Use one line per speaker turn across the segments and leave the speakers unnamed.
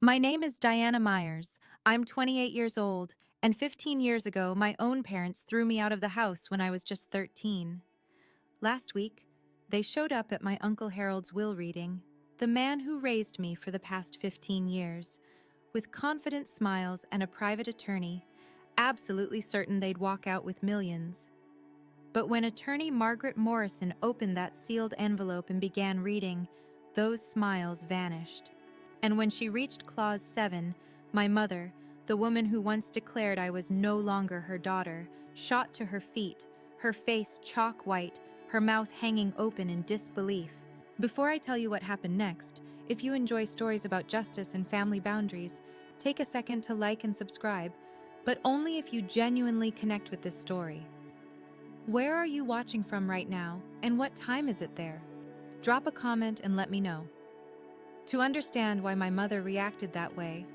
My name is Diana Myers. I'm 28 years old, and 15 years ago, my own parents threw me out of the house when I was just 13. Last week, they showed up at my Uncle Harold's will reading, the man who raised me for the past 15 years, with confident smiles and a private attorney, absolutely certain they'd walk out with millions. But when attorney Margaret Morrison opened that sealed envelope and began reading, those smiles vanished. And when she reached Clause 7, my mother, the woman who once declared I was no longer her daughter, shot to her feet, her face chalk white, her mouth hanging open in disbelief. Before I tell you what happened next, if you enjoy stories about justice and family boundaries, take a second to like and subscribe, but only if you genuinely connect with this story. Where are you watching from right now, and what time is it there? Drop a comment and let me know. To understand why my mother reacted that way,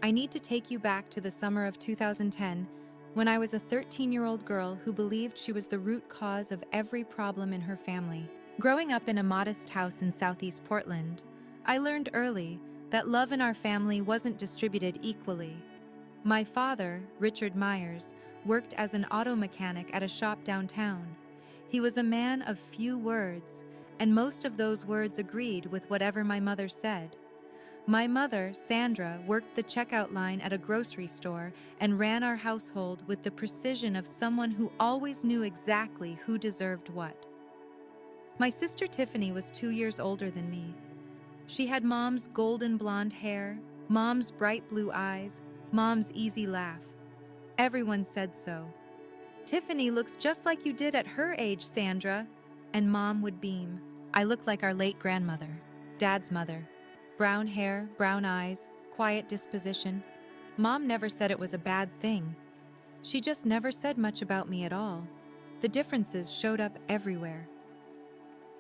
I need to take you back to the summer of 2010, when I was a 13-year-old girl who believed she was the root cause of every problem in her family. Growing up in a modest house in Southeast Portland, I learned early that love in our family wasn't distributed equally. My father, Richard Myers, worked as an auto mechanic at a shop downtown. He was a man of few words, and most of those words agreed with whatever my mother said. My mother, Sandra, worked the checkout line at a grocery store and ran our household with the precision of someone who always knew exactly who deserved what. My sister Tiffany was 2 years older than me. She had Mom's golden blonde hair, Mom's bright blue eyes, Mom's easy laugh. Everyone said so. "Tiffany looks just like you did at her age, Sandra." And Mom would beam. I looked like our late grandmother, Dad's mother. Brown hair, brown eyes, quiet disposition. Mom never said it was a bad thing. She just never said much about me at all. The differences showed up everywhere.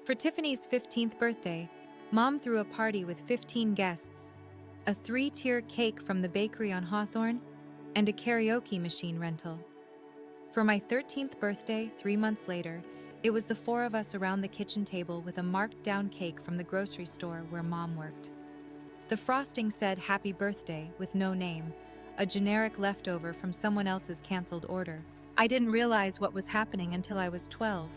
For Tiffany's 15th birthday, Mom threw a party with 15 guests, a 3-tier cake from the bakery on Hawthorne, and a karaoke machine rental. For my 13th birthday, 3 months later, it was the 4 of us around the kitchen table with a marked-down cake from the grocery store where Mom worked. The frosting said "Happy Birthday" with no name, a generic leftover from someone else's canceled order. I didn't realize what was happening until I was 12.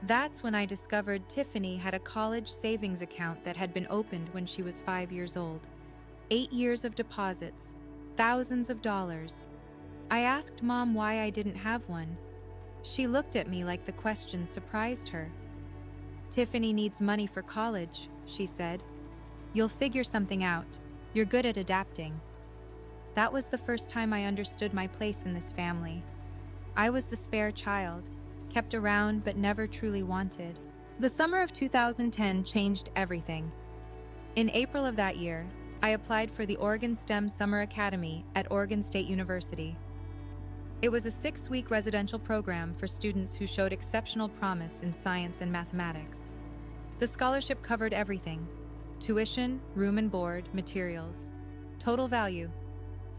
That's when I discovered Tiffany had a college savings account that had been opened when she was 5 years old. 8 years of deposits, thousands of dollars. I asked Mom why I didn't have one. She looked at me like the question surprised her. "Tiffany needs money for college," she said. "You'll figure something out. You're good at adapting." That was the first time I understood my place in this family. I was the spare child, kept around but never truly wanted. The summer of 2010 changed everything. In April of that year, I applied for the Oregon STEM Summer Academy at Oregon State University. It was a 6-week residential program for students who showed exceptional promise in science and mathematics. The scholarship covered everything: tuition, room and board, materials. Total value,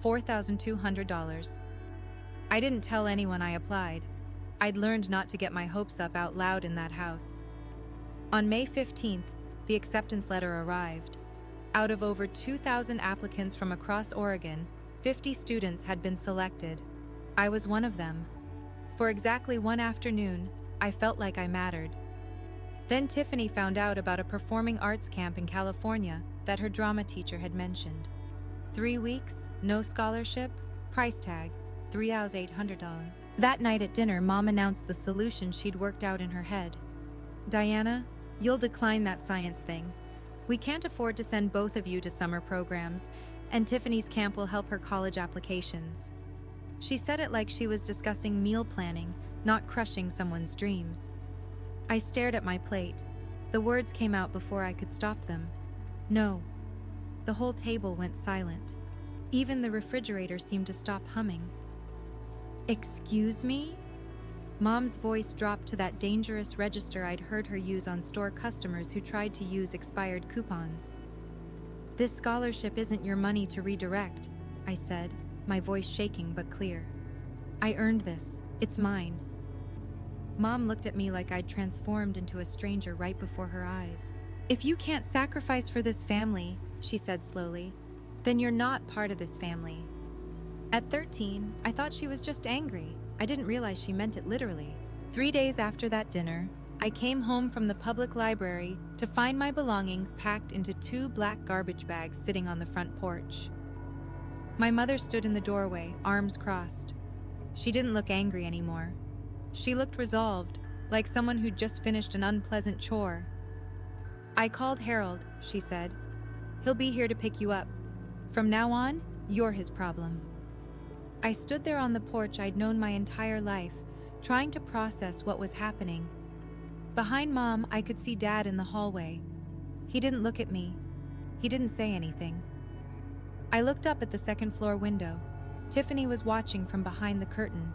$4,200. I didn't tell anyone I applied. I'd learned not to get my hopes up out loud in that house. On May 15th, the acceptance letter arrived. Out of over 2,000 applicants from across Oregon, 50 students had been selected. I was one of them. For exactly one afternoon, I felt like I mattered. Then Tiffany found out about a performing arts camp in California that her drama teacher had mentioned. 3 weeks, no scholarship, price tag, $3,800. That night at dinner, Mom announced the solution she'd worked out in her head. "Diana, you'll decline that science thing. We can't afford to send both of you to summer programs, and Tiffany's camp will help her college applications." She said it like she was discussing meal planning, not crushing someone's dreams. I stared at my plate. The words came out before I could stop them. "No." The whole table went silent. Even the refrigerator seemed to stop humming. "Excuse me?" Mom's voice dropped to that dangerous register I'd heard her use on store customers who tried to use expired coupons. "This scholarship isn't your money to redirect," I said, my voice shaking but clear. "I earned this. It's mine." Mom looked at me like I'd transformed into a stranger right before her eyes. "If you can't sacrifice for this family," she said slowly, Then you're not part of this family. At 13, I thought she was just angry. I didn't realize she meant it literally. 3 days after that dinner, I came home from the public library to find my belongings packed into 2 black garbage bags sitting on the front porch. My mother stood in the doorway, arms crossed. She didn't look angry anymore. She looked resolved, like someone who'd just finished an unpleasant chore. "I called Harold," she said. "He'll be here to pick you up. From now on, you're his problem." I stood there on the porch I'd known my entire life, trying to process what was happening. Behind Mom, I could see Dad in the hallway. He didn't look at me. He didn't say anything. I looked up at the second-floor window. Tiffany was watching from behind the curtain.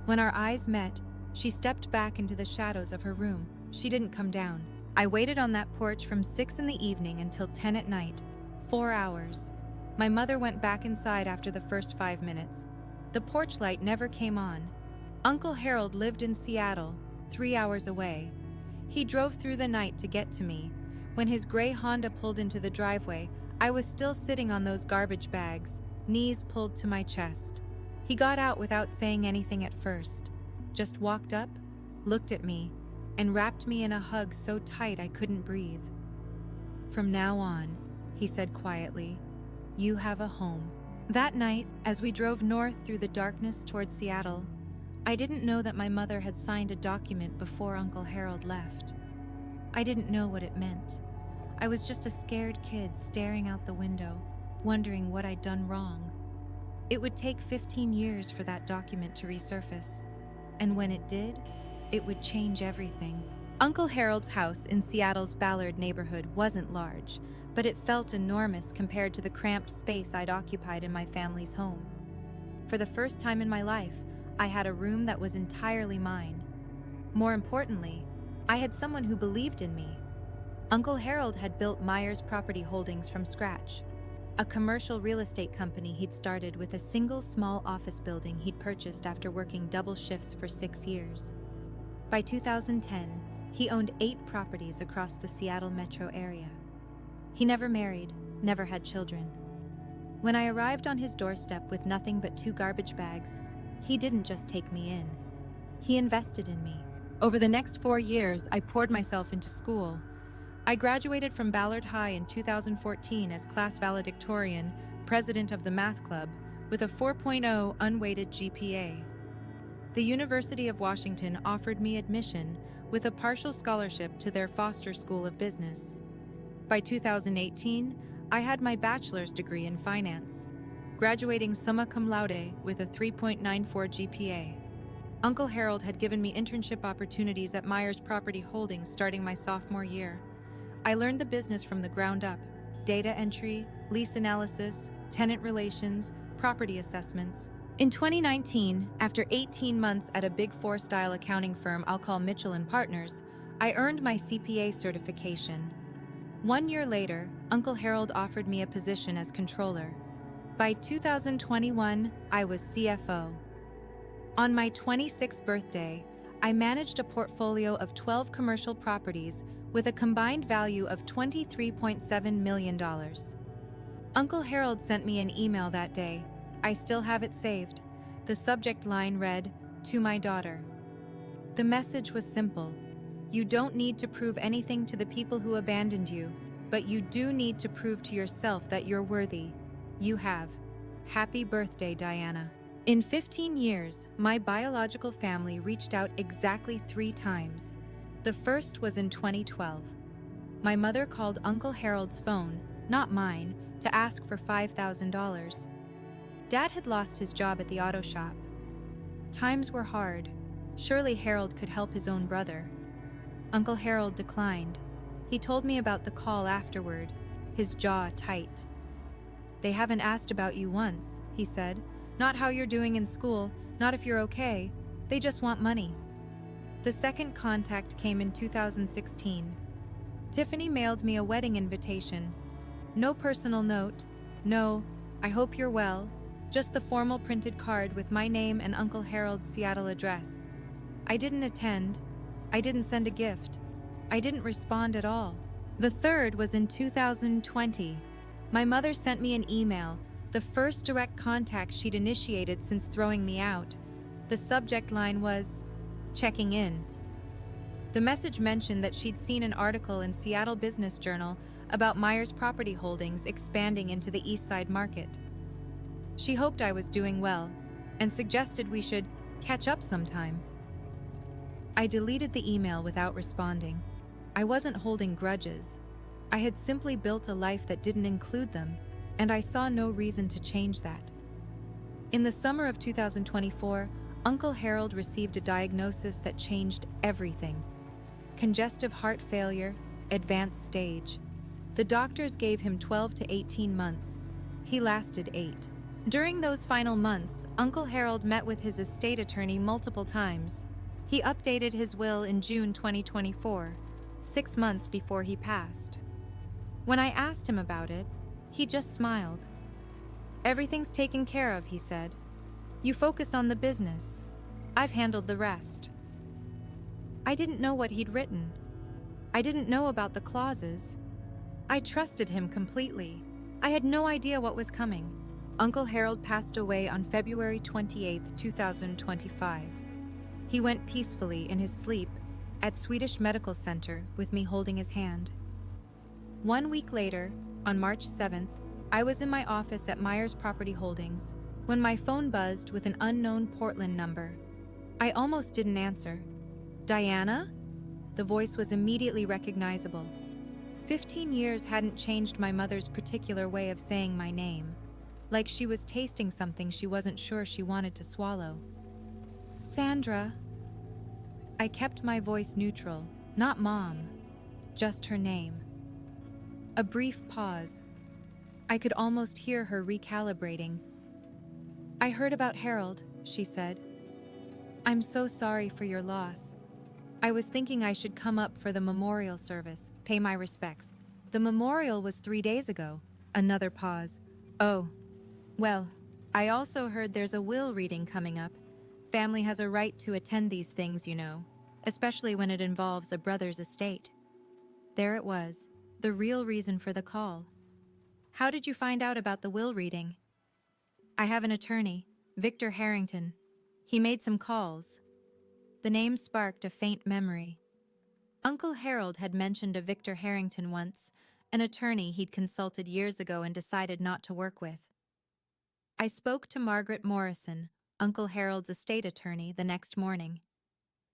When our eyes met, she stepped back into the shadows of her room. She didn't come down. I waited on that porch from 6 in the evening until 10 at night. 4 hours. My mother went back inside after the first 5 minutes. The porch light never came on. Uncle Harold lived in Seattle, 3 hours away. He drove through the night to get to me. When his gray Honda pulled into the driveway, I was still sitting on those garbage bags, knees pulled to my chest. He got out without saying anything at first, just walked up, looked at me, and wrapped me in a hug so tight I couldn't breathe. "From now on," he said quietly, "you have a home." That night, as we drove north through the darkness towards Seattle, I didn't know that my mother had signed a document before Uncle Harold left. I didn't know what it meant. I was just a scared kid staring out the window, wondering what I'd done wrong. It would take 15 years for that document to resurface, and when it did, it would change everything. Uncle Harold's house in Seattle's Ballard neighborhood wasn't large, but it felt enormous compared to the cramped space I'd occupied in my family's home. For the first time in my life, I had a room that was entirely mine. More importantly, I had someone who believed in me. Uncle Harold had built Myers Property Holdings from scratch, a commercial real estate company he'd started with a single small office building he'd purchased after working double shifts for 6 years. By 2010, he owned 8 properties across the Seattle metro area. He never married, never had children. When I arrived on his doorstep with nothing but 2 garbage bags, he didn't just take me in. He invested in me. Over the next 4 years, I poured myself into school. I graduated from Ballard High in 2014 as class valedictorian, president of the math club, with a 4.0 unweighted GPA. The University of Washington offered me admission with a partial scholarship to their Foster School of Business. By 2018, I had my bachelor's degree in finance, graduating summa cum laude with a 3.94 GPA. Uncle Harold had given me internship opportunities at Myers Property Holdings starting my sophomore year. I learned the business from the ground up: data entry, lease analysis, tenant relations, property assessments. In 2019, after 18 months at a Big Four style accounting firm I'll call Mitchell & Partners, I earned my CPA certification. 1 year later, Uncle Harold offered me a position as controller. By 2021, I was CFO. On my 26th birthday, I managed a portfolio of 12 commercial properties with a combined value of $23.7 million. Uncle Harold sent me an email that day. I still have it saved. The subject line read, "To my daughter." The message was simple. You don't need to prove anything to the people who abandoned you, but you do need to prove to yourself that you're worthy. You have. Happy birthday, Diana. In 15 years, my biological family reached out exactly 3 times. The first was in 2012. My mother called Uncle Harold's phone, not mine, to ask for $5,000. Dad had lost his job at the auto shop. Times were hard. Surely Harold could help his own brother. Uncle Harold declined. He told me about the call afterward, his jaw tight. "They haven't asked about you once," he said. "Not how you're doing in school, not if you're okay. They just want money." The second contact came in 2016. Tiffany mailed me a wedding invitation. No personal note, no, "I hope you're well," just the formal printed card with my name and Uncle Harold's Seattle address. I didn't attend. I didn't send a gift. I didn't respond at all. The third was in 2020. My mother sent me an email, the first direct contact she'd initiated since throwing me out. The subject line was, "Checking in." The message mentioned that she'd seen an article in Seattle Business Journal about Myers Property Holdings expanding into the East Side market. She hoped I was doing well and suggested we should catch up sometime. I deleted the email without responding. I wasn't holding grudges. I had simply built a life that didn't include them, and I saw no reason to change that. In the summer of 2024, Uncle Harold received a diagnosis that changed everything. Congestive heart failure, advanced stage. The doctors gave him 12 to 18 months. He lasted 8. During those final months, Uncle Harold met with his estate attorney multiple times. He updated his will in June 2024, 6 months before he passed. When I asked him about it, he just smiled. "Everything's taken care of," he said. "You focus on the business. I've handled the rest." I didn't know what he'd written. I didn't know about the clauses. I trusted him completely. I had no idea what was coming. Uncle Harold passed away on February 28, 2025. He went peacefully in his sleep at Swedish Medical Center with me holding his hand. 1 week later, on March 7th, I was in my office at Myers Property Holdings when my phone buzzed with an unknown Portland number. I almost didn't answer. "Diana?" The voice was immediately recognizable. 15 years hadn't changed my mother's particular way of saying my name, like she was tasting something she wasn't sure she wanted to swallow. "Sandra." I kept my voice neutral, not Mom, just her name. A brief pause. I could almost hear her recalibrating. "I heard about Harold," she said. "I'm so sorry for your loss. I was thinking I should come up for the memorial service, pay my respects. The memorial was 3 days ago." Another pause. "Oh, well, I also heard there's a will reading coming up. Family has a right to attend these things, you know, especially when it involves a brother's estate." There it was, the real reason for the call. "How did you find out about the will reading?" "I have an attorney, Victor Harrington. He made some calls." The name sparked a faint memory. Uncle Harold had mentioned a Victor Harrington once, an attorney he'd consulted years ago and decided not to work with. I spoke to Margaret Morrison, Uncle Harold's estate attorney, the next morning.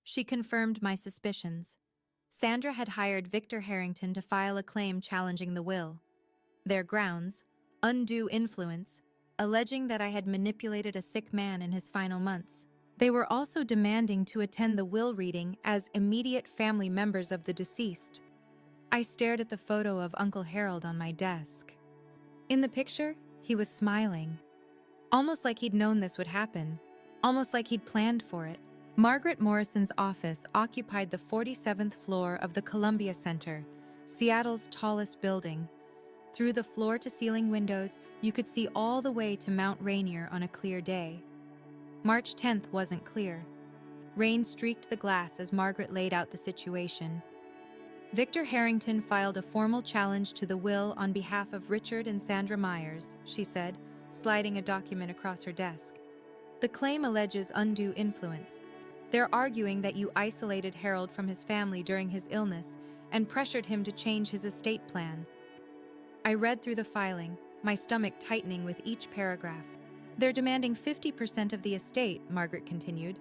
She confirmed my suspicions. Sandra had hired Victor Harrington to file a claim challenging the will. Their grounds, undue influence, alleging that I had manipulated a sick man in his final months. They were also demanding to attend the will reading as immediate family members of the deceased. I stared at the photo of Uncle Harold on my desk. In the picture, he was smiling. Almost like he'd known this would happen. Almost like he'd planned for it. Margaret Morrison's office occupied the 47th floor of the Columbia Center, Seattle's tallest building. Through the floor-to-ceiling windows, you could see all the way to Mount Rainier on a clear day. March 10th wasn't clear. Rain streaked the glass as Margaret laid out the situation. Victor Harrington filed a formal challenge to the will on behalf of Richard and Sandra Myers, she said, sliding a document across her desk. The claim alleges undue influence. They're arguing that you isolated Harold from his family during his illness and pressured him to change his estate plan. I read through the filing, my stomach tightening with each paragraph. "They're demanding 50% of the estate," Margaret continued.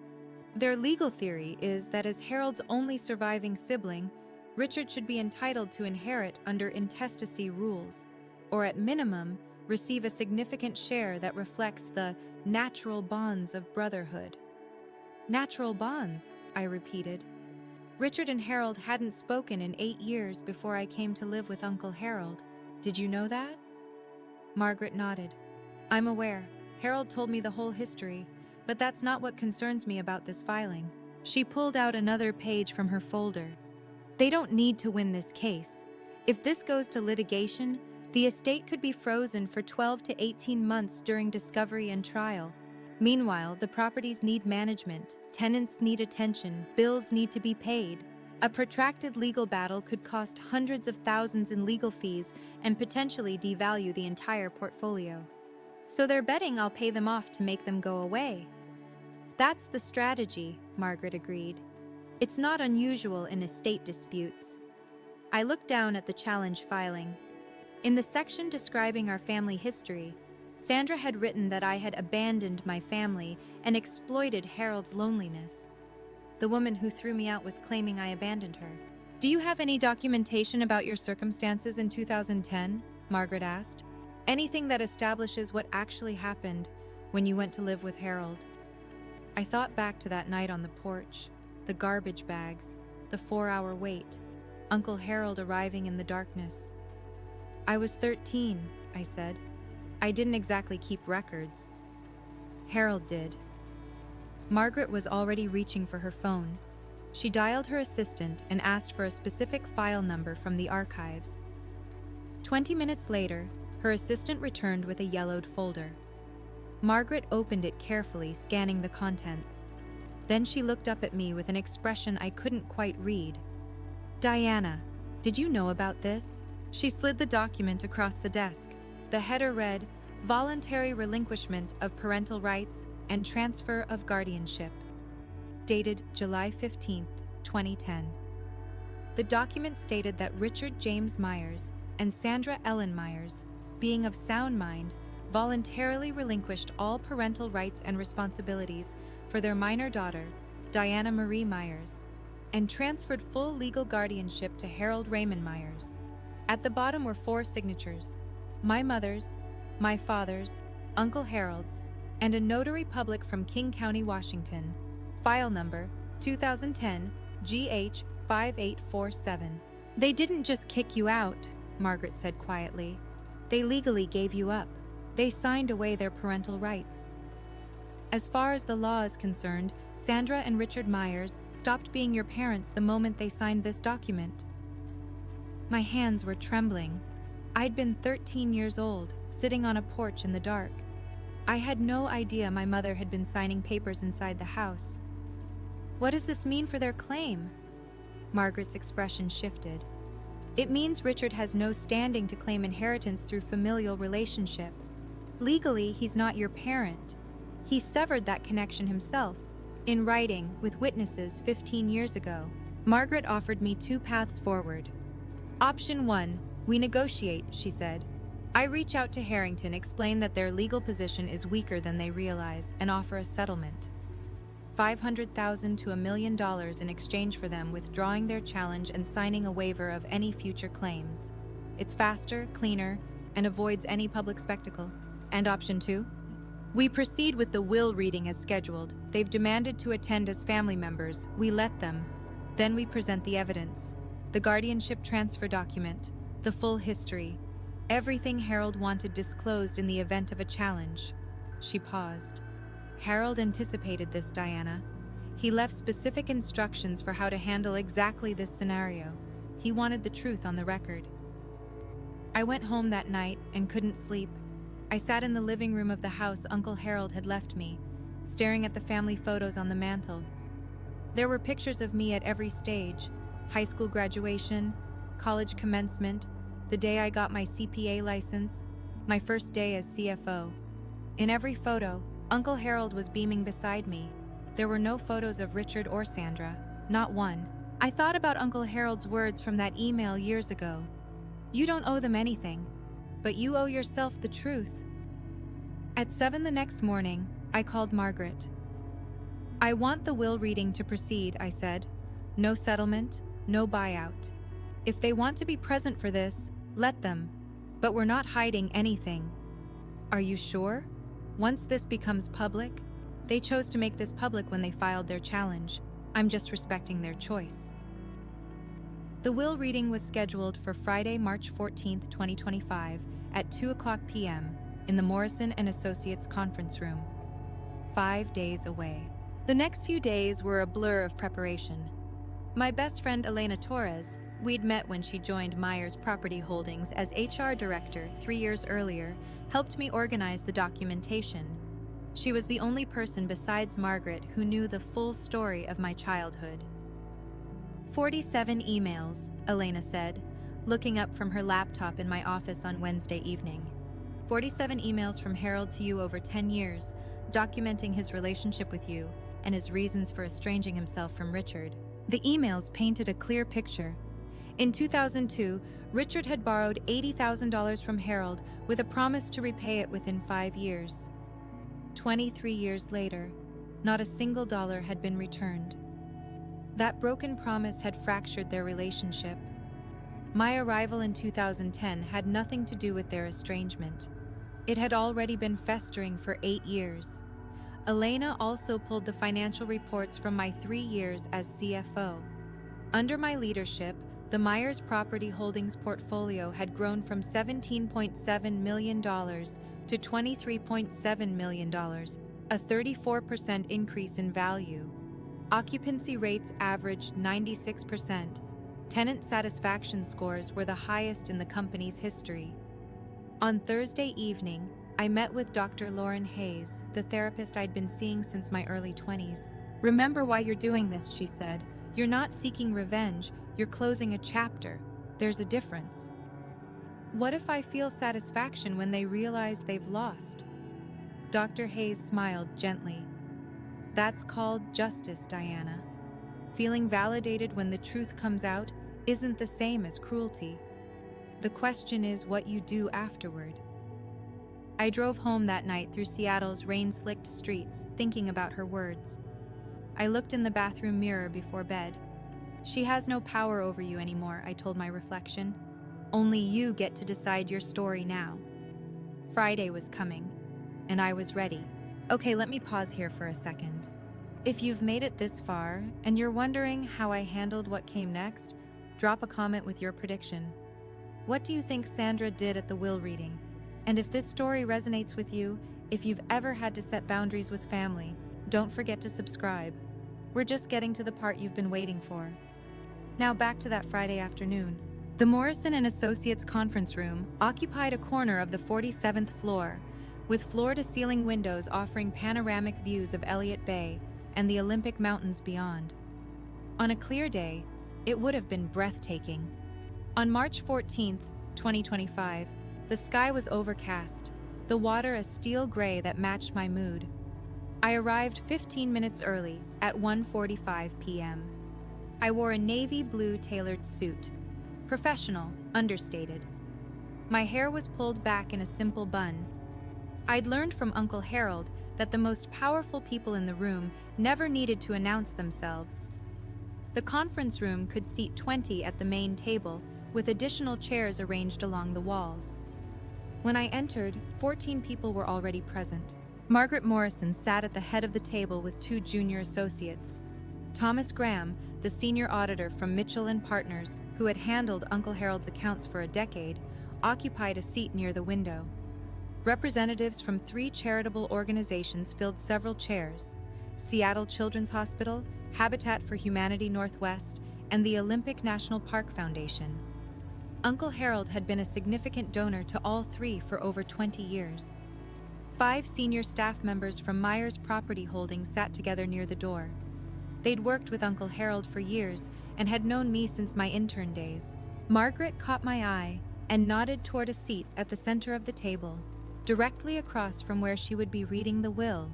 "Their legal theory is that as Harold's only surviving sibling, Richard should be entitled to inherit under intestacy rules, or at minimum, receive a significant share that reflects the natural bonds of brotherhood." "Natural bonds," I repeated. "Richard and Harold hadn't spoken in 8 years before I came to live with Uncle Harold. Did you know that?" Margaret nodded. "I'm aware. Harold told me the whole history, but that's not what concerns me about this filing." She pulled out another page from her folder. "They don't need to win this case. If this goes to litigation, the estate could be frozen for 12 to 18 months during discovery and trial. Meanwhile, the properties need management, tenants need attention, bills need to be paid. A protracted legal battle could cost hundreds of thousands in legal fees and potentially devalue the entire portfolio. So they're betting I'll pay them off to make them go away. That's the strategy, Margaret agreed. It's not unusual in estate disputes. I looked down at the challenge filing. In the section describing our family history, Sandra had written that I had abandoned my family and exploited Harold's loneliness. The woman who threw me out was claiming I abandoned her. Do you have any documentation about your circumstances in 2010? Margaret asked. Anything that establishes what actually happened when you went to live with Harold? I thought back to that night on the porch, the garbage bags, the 4-hour wait, Uncle Harold arriving in the darkness. I was 13, I said. I didn't exactly keep records. Harold did. Margaret was already reaching for her phone. She dialed her assistant and asked for a specific file number from the archives. 20 minutes later, her assistant returned with a yellowed folder. Margaret opened it carefully, scanning the contents. Then she looked up at me with an expression I couldn't quite read. Diana, did you know about this? She slid the document across the desk. The header read, Voluntary Relinquishment of Parental Rights and Transfer of Guardianship. Dated July 15, 2010. The document stated that Richard James Myers and Sandra Ellen Myers, being of sound mind, voluntarily relinquished all parental rights and responsibilities for their minor daughter, Diana Marie Myers, and transferred full legal guardianship to Harold Raymond Myers. At the bottom were 4 signatures: my mother's, my father's, Uncle Harold's, and a notary public from King County, Washington. File number 2010 GH 5847. They didn't just kick you out, Margaret said quietly. They legally gave you up. They signed away their parental rights. As far as the law is concerned, Sandra and Richard Myers stopped being your parents the moment they signed this document. My hands were trembling. I'd been 13 years old, sitting on a porch in the dark. I had no idea my mother had been signing papers inside the house. What does this mean for their claim? Margaret's expression shifted. It means Richard has no standing to claim inheritance through familial relationship. Legally, he's not your parent. He severed that connection himself, in writing, with witnesses 15 years ago. Margaret offered me 2 paths forward. Option 1, we negotiate, she said. I reach out to Harrington, explain that their legal position is weaker than they realize, and offer a settlement. $500,000 to $1 million in exchange for them withdrawing their challenge and signing a waiver of any future claims. It's faster, cleaner, and avoids any public spectacle. And option 2? We proceed with the will reading as scheduled. They've demanded to attend as family members. We let them. Then we present the evidence. The guardianship transfer document, the full history, everything Harold wanted disclosed in the event of a challenge. She paused. Harold anticipated this, Diana. He left specific instructions for how to handle exactly this scenario. He wanted the truth on the record. I went home that night and couldn't sleep. I sat in the living room of the house Uncle Harold had left me, staring at the family photos on the mantel. There were pictures of me at every stage: high school graduation, college commencement, the day I got my CPA license, my first day as CFO. In every photo, Uncle Harold was beaming beside me. There were no photos of Richard or Sandra, not one. I thought about Uncle Harold's words from that email years ago. You don't owe them anything, but you owe yourself the truth. At 7 the next morning, I called Margaret. I want the will reading to proceed, I said. No settlement, no buyout. If they want to be present for this, let them. But we're not hiding anything. Are you sure? Once this becomes public, they chose to make this public when they filed their challenge. I'm just respecting their choice. The will reading was scheduled for Friday, March 14, 2025, at 2:00 p.m. in the Morrison & Associates conference room. 5 days away. The next few days were a blur of preparation. My best friend Elena Torres, we'd met when she joined Myers Property Holdings as HR director 3 years earlier, helped me organize the documentation. She was the only person besides Margaret who knew the full story of my childhood. 47 emails, Elena said, looking up from her laptop in my office on Wednesday evening. 47 emails from Harold to you over 10 years, documenting his relationship with you and his reasons for estranging himself from Richard. The emails painted a clear picture. In 2002, Richard had borrowed $80,000 from Harold with a promise to repay it within 5 years. 23 years later, not a single dollar had been returned. That broken promise had fractured their relationship. My arrival in 2010 had nothing to do with their estrangement. It had already been festering for 8 years. Elena also pulled the financial reports from my 3 years as CFO. Under my leadership, the Myers Property Holdings portfolio had grown from $17.7 million to $23.7 million, a 34% increase in value. Occupancy rates averaged 96%. Tenant satisfaction scores were the highest in the company's history. On Thursday evening, I met with Dr. Lauren Hayes, the therapist I'd been seeing since my early 20s. "Remember why you're doing this," she said. "You're not seeking revenge, you're closing a chapter. There's a difference." "What if I feel satisfaction when they realize they've lost?" Dr. Hayes smiled gently. "That's called justice, Diana. Feeling validated when the truth comes out isn't the same as cruelty. The question is what you do afterward." I drove home that night through Seattle's rain-slicked streets, thinking about her words. I looked in the bathroom mirror before bed. "She has no power over you anymore," I told my reflection. "Only you get to decide your story now." Friday was coming, and I was ready. Okay, let me pause here for a second. If you've made it this far, and you're wondering how I handled what came next, drop a comment with your prediction. What do you think Sandra did at the will reading? And if this story resonates with you, if you've ever had to set boundaries with family, don't forget to subscribe. We're just getting to the part you've been waiting for. Now back to that Friday afternoon. The Morrison and Associates conference room occupied a corner of the 47th floor, with floor-to-ceiling windows offering panoramic views of Elliott Bay and the Olympic Mountains beyond. On a clear day, it would have been breathtaking. On March 14th, 2025, the sky was overcast, the water a steel gray that matched my mood. I arrived 15 minutes early at 1:45 p.m. I wore a navy blue tailored suit. Professional, understated. My hair was pulled back in a simple bun. I'd learned from Uncle Harold that the most powerful people in the room never needed to announce themselves. The conference room could seat 20 at the main table, with additional chairs arranged along the walls. When I entered, 14 people were already present. Margaret Morrison sat at the head of the table with 2 junior associates. Thomas Graham, the senior auditor from Mitchell & Partners, who had handled Uncle Harold's accounts for a decade, occupied a seat near the window. Representatives from 3 charitable organizations filled several chairs: Seattle Children's Hospital, Habitat for Humanity Northwest, and the Olympic National Park Foundation. Uncle Harold had been a significant donor to all 3 for over 20 years. 5 senior staff members from Myers Property Holdings sat together near the door. They'd worked with Uncle Harold for years and had known me since my intern days. Margaret caught my eye and nodded toward a seat at the center of the table, directly across from where she would be reading the will.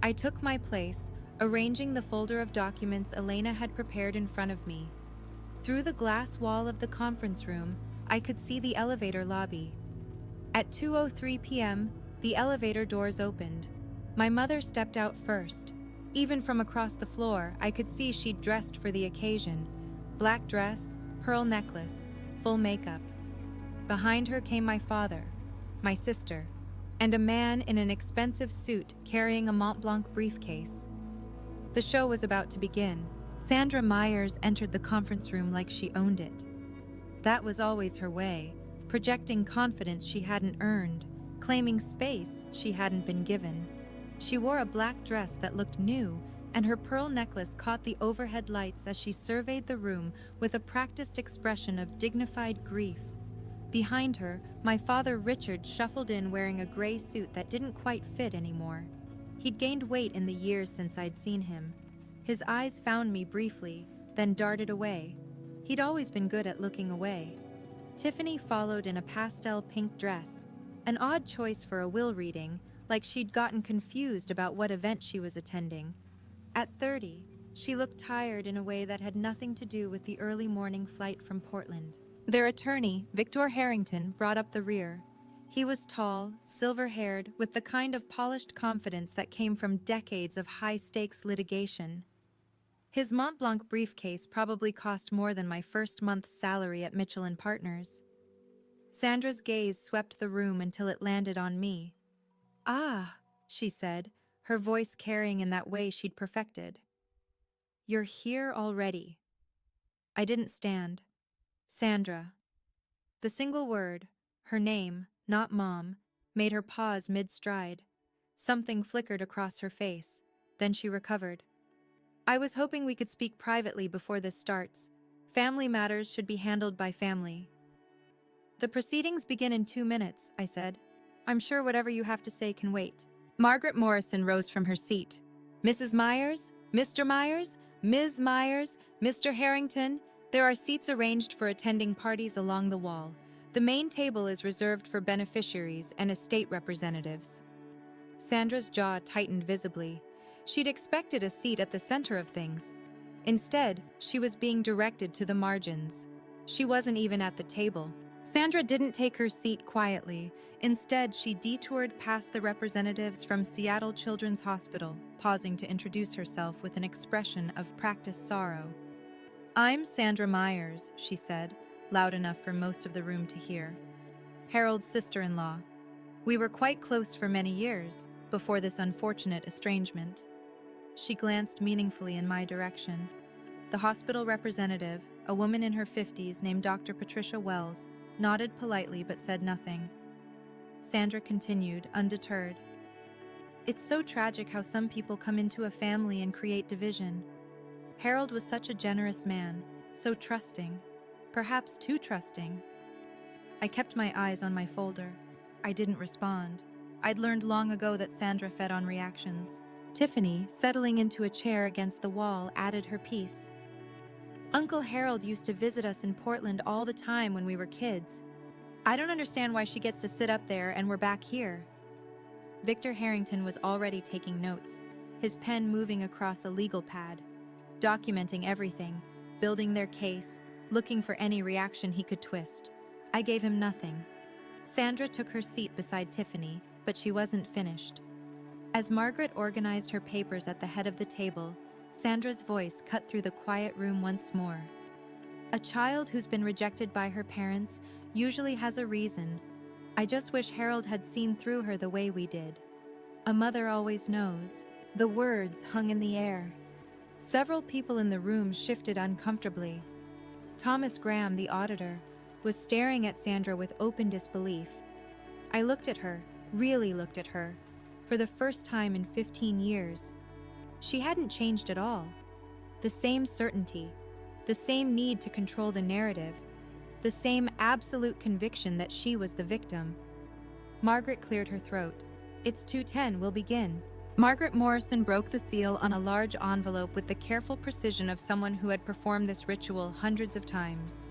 I took my place, arranging the folder of documents Elena had prepared in front of me. Through the glass wall of the conference room, I could see the elevator lobby. At 2:03 p.m., the elevator doors opened. My mother stepped out first. Even from across the floor, I could see she'd dressed for the occasion. Black dress, pearl necklace, full makeup. Behind her came my father, my sister, and a man in an expensive suit carrying a Mont Blanc briefcase. The show was about to begin. Sandra Myers entered the conference room like she owned it. That was always her way, projecting confidence she hadn't earned, claiming space she hadn't been given. She wore a black dress that looked new, and her pearl necklace caught the overhead lights as she surveyed the room with a practiced expression of dignified grief. Behind her, my father Richard shuffled in wearing a gray suit that didn't quite fit anymore. He'd gained weight in the years since I'd seen him. His eyes found me briefly, then darted away. He'd always been good at looking away. Tiffany followed in a pastel pink dress, an odd choice for a will reading, like she'd gotten confused about what event she was attending. At 30, she looked tired in a way that had nothing to do with the early morning flight from Portland. Their attorney, Victor Harrington, brought up the rear. He was tall, silver-haired, with the kind of polished confidence that came from decades of high-stakes litigation. His Mont Blanc briefcase probably cost more than my first month's salary at Mitchell & Partners. Sandra's gaze swept the room until it landed on me. "Ah," she said, her voice carrying in that way she'd perfected. "You're here already." I didn't stand. Sandra. The single word, her name, not Mom, made her pause mid-stride. Something flickered across her face. Then she recovered. "I was hoping we could speak privately before this starts. Family matters should be handled by family." "The proceedings begin in 2 minutes," I said. "I'm sure whatever you have to say can wait." Margaret Morrison rose from her seat. "Mrs. Myers, Mr. Myers, Ms. Myers, Mr. Harrington, there are seats arranged for attending parties along the wall. The main table is reserved for beneficiaries and estate representatives." Sandra's jaw tightened visibly. She'd expected a seat at the center of things. Instead, she was being directed to the margins. She wasn't even at the table. Sandra didn't take her seat quietly. Instead, she detoured past the representatives from Seattle Children's Hospital, pausing to introduce herself with an expression of practiced sorrow. "I'm Sandra Myers," she said, loud enough for most of the room to hear. "Harold's sister-in-law. We were quite close for many years, before this unfortunate estrangement." She glanced meaningfully in my direction. The hospital representative, a woman in her 50s named Dr. Patricia Wells, nodded politely but said nothing. Sandra continued, undeterred. "It's so tragic how some people come into a family and create division. Harold was such a generous man, so trusting, perhaps too trusting." I kept my eyes on my folder. I didn't respond. I'd learned long ago that Sandra fed on reactions. Tiffany, settling into a chair against the wall, added her piece. "Uncle Harold used to visit us in Portland all the time when we were kids. I don't understand why she gets to sit up there and we're back here." Victor Harrington was already taking notes, his pen moving across a legal pad, documenting everything, building their case, looking for any reaction he could twist. I gave him nothing. Sandra took her seat beside Tiffany, but she wasn't finished. As Margaret organized her papers at the head of the table, Sandra's voice cut through the quiet room once more. "A child who's been rejected by her parents usually has a reason. I just wish Harold had seen through her the way we did. A mother always knows." The words hung in the air. Several people in the room shifted uncomfortably. Thomas Graham, the auditor, was staring at Sandra with open disbelief. I looked at her, really looked at her, for the first time in 15 years. She hadn't changed at all. The same certainty, the same need to control the narrative, the same absolute conviction that she was the victim. Margaret cleared her throat. "It's 2:10, we'll begin." Margaret Morrison broke the seal on a large envelope with the careful precision of someone who had performed this ritual hundreds of times.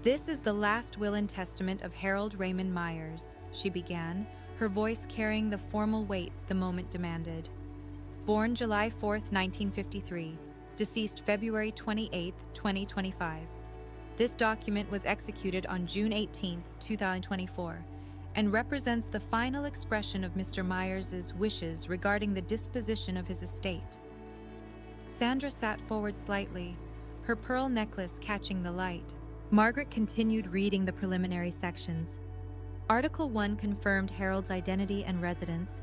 "This is the last will and testament of Harold Raymond Myers," she began, her voice carrying the formal weight the moment demanded. "Born July 4, 1953, deceased February 28, 2025. This document was executed on June 18, 2024, and represents the final expression of Mr. Myers' wishes regarding the disposition of his estate." Sandra sat forward slightly, her pearl necklace catching the light. Margaret continued reading the preliminary sections. Article 1 confirmed Harold's identity and residence.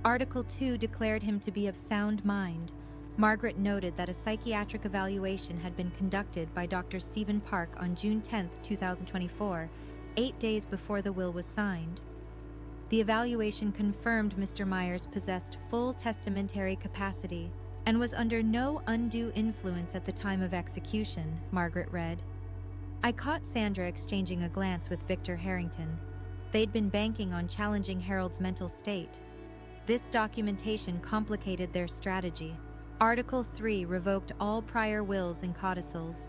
Article 2 declared him to be of sound mind. Margaret noted that a psychiatric evaluation had been conducted by Dr. Stephen Park on June 10, 2024, 8 days before the will was signed. The evaluation confirmed Mr. Myers possessed full testamentary capacity and was under no undue influence at the time of execution, Margaret read. I caught Sandra exchanging a glance with Victor Harrington. They'd been banking on challenging Harold's mental state. This documentation complicated their strategy. Article 3 revoked all prior wills and codicils.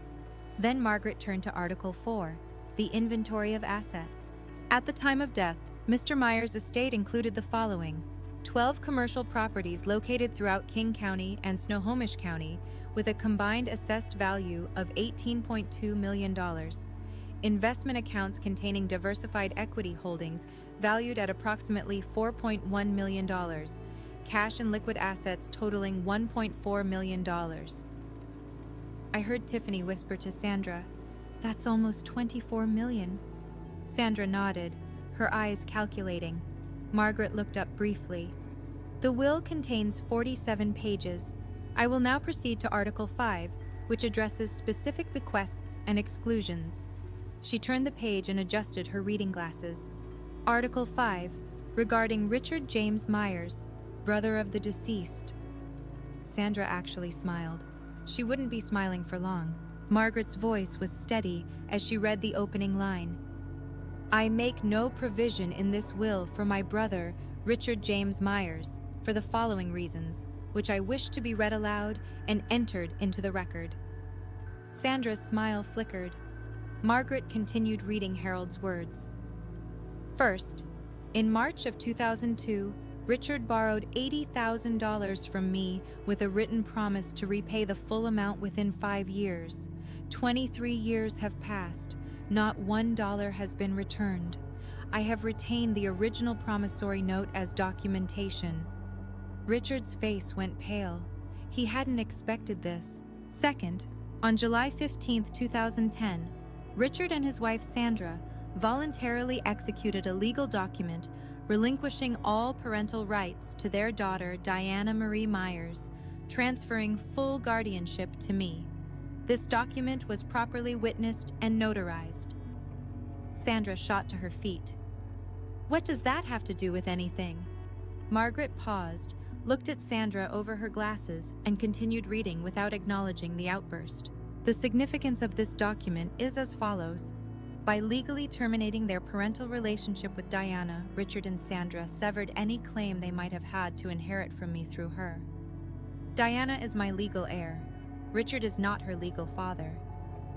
Then Margaret turned to Article 4, the inventory of assets. At the time of death, Mr. Myers' estate included the following: 12 commercial properties located throughout King County and Snohomish County with a combined assessed value of $18.2 million. Investment accounts containing diversified equity holdings valued at approximately $4.1 million. Cash and liquid assets totaling $1.4 million. I heard Tiffany whisper to Sandra, "That's almost $24 million." Sandra nodded, her eyes calculating. Margaret looked up briefly. The will contains 47 pages. I will now proceed to Article 5, which addresses specific bequests and exclusions. She turned the page and adjusted her reading glasses. Article 5, regarding Richard James Myers, brother of the deceased. Sandra actually smiled. She wouldn't be smiling for long. Margaret's voice was steady as she read the opening line. I make no provision in this will for my brother, Richard James Myers, for the following reasons, which I wish to be read aloud and entered into the record. Sandra's smile flickered. Margaret continued reading Harold's words. First, in March of 2002, Richard borrowed $80,000 from me with a written promise to repay the full amount within 5 years. 23 years have passed. Not $1 has been returned. I have retained the original promissory note as documentation. Richard's face went pale. He hadn't expected this. Second, on July 15, 2010, Richard and his wife Sandra voluntarily executed a legal document relinquishing all parental rights to their daughter Diana Marie Myers, transferring full guardianship to me. This document was properly witnessed and notarized. Sandra shot to her feet. What does that have to do with anything? Margaret paused, looked at Sandra over her glasses, and continued reading without acknowledging the outburst. The significance of this document is as follows. By legally terminating their parental relationship with Diana, Richard and Sandra severed any claim they might have had to inherit from me through her. Diana is my legal heir. Richard is not her legal father.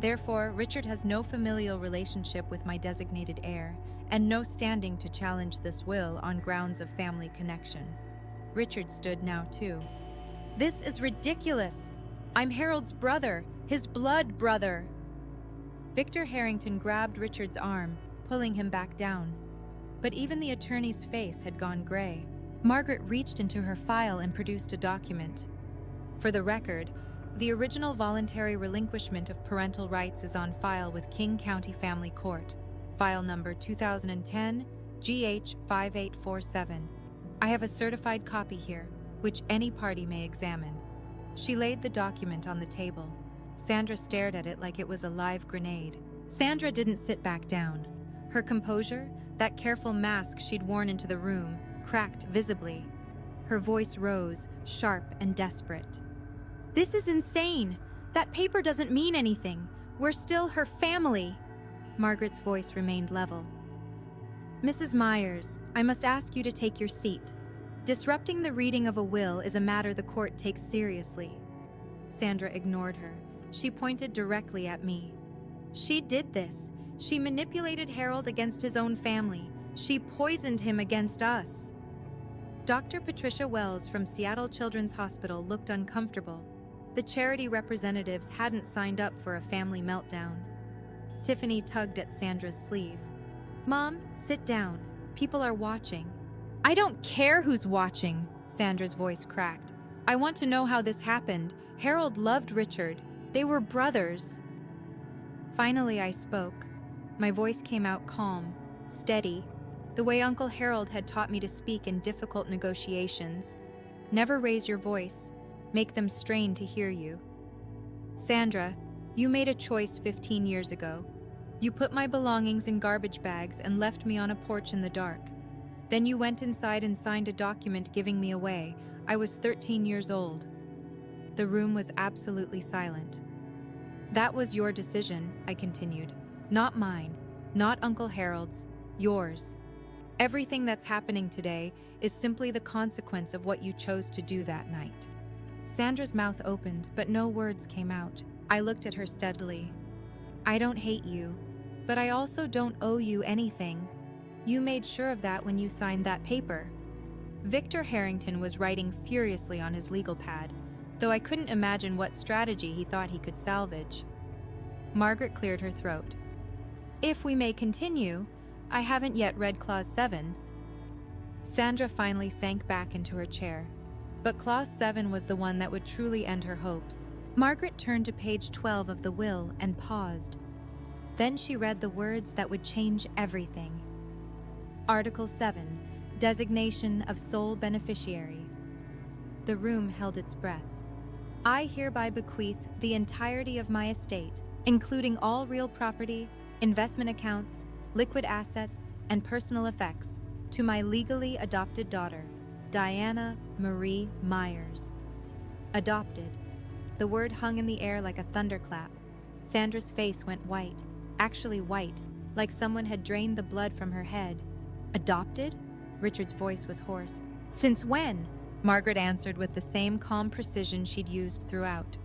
Therefore, Richard has no familial relationship with my designated heir, and no standing to challenge this will on grounds of family connection. Richard stood now too. This is ridiculous! I'm Harold's brother, his blood brother! Victor Harrington grabbed Richard's arm, pulling him back down. But even the attorney's face had gone gray. Margaret reached into her file and produced a document. For the record, the original voluntary relinquishment of parental rights is on file with King County Family Court, file number 2010 GH 5847. I have a certified copy here, which any party may examine. She laid the document on the table. Sandra stared at it like it was a live grenade. Sandra didn't sit back down. Her composure, that careful mask she'd worn into the room, cracked visibly. Her voice rose, sharp and desperate. This is insane! That paper doesn't mean anything. We're still her family. Margaret's voice remained level. Mrs. Myers, I must ask you to take your seat. Disrupting the reading of a will is a matter the court takes seriously. Sandra ignored her. She pointed directly at me. She did this. She manipulated Harold against his own family. She poisoned him against us. Dr. Patricia Wells from Seattle Children's Hospital looked uncomfortable. The charity representatives hadn't signed up for a family meltdown. Tiffany tugged at Sandra's sleeve. Mom, sit down. People are watching. I don't care who's watching, Sandra's voice cracked. I want to know how this happened. Harold loved Richard. They were brothers. Finally, I spoke. My voice came out calm, steady, the way Uncle Harold had taught me to speak in difficult negotiations. Never raise your voice. Make them strain to hear you. Sandra, you made a choice 15 years ago. You put my belongings in garbage bags and left me on a porch in the dark. Then you went inside and signed a document giving me away. I was 13 years old. The room was absolutely silent. That was your decision, I continued. Not mine, not Uncle Harold's, yours. Everything that's happening today is simply the consequence of what you chose to do that night. Sandra's mouth opened, but no words came out. I looked at her steadily. I don't hate you, but I also don't owe you anything. You made sure of that when you signed that paper. Victor Harrington was writing furiously on his legal pad, though I couldn't imagine what strategy he thought he could salvage. Margaret cleared her throat. If we may continue, I haven't yet read Clause 7. Sandra finally sank back into her chair, but Clause 7 was the one that would truly end her hopes. Margaret turned to page 12 of the will and paused. Then she read the words that would change everything. Article 7, Designation of Sole Beneficiary. The room held its breath. I hereby bequeath the entirety of my estate, including all real property, investment accounts, liquid assets, and personal effects, to my legally adopted daughter, Diana Marie Myers. Adopted. The word hung in the air like a thunderclap. Sandra's face went white, actually white, like someone had drained the blood from her head. Adopted? Richard's voice was hoarse. Since when? Margaret answered with the same calm precision she'd used throughout.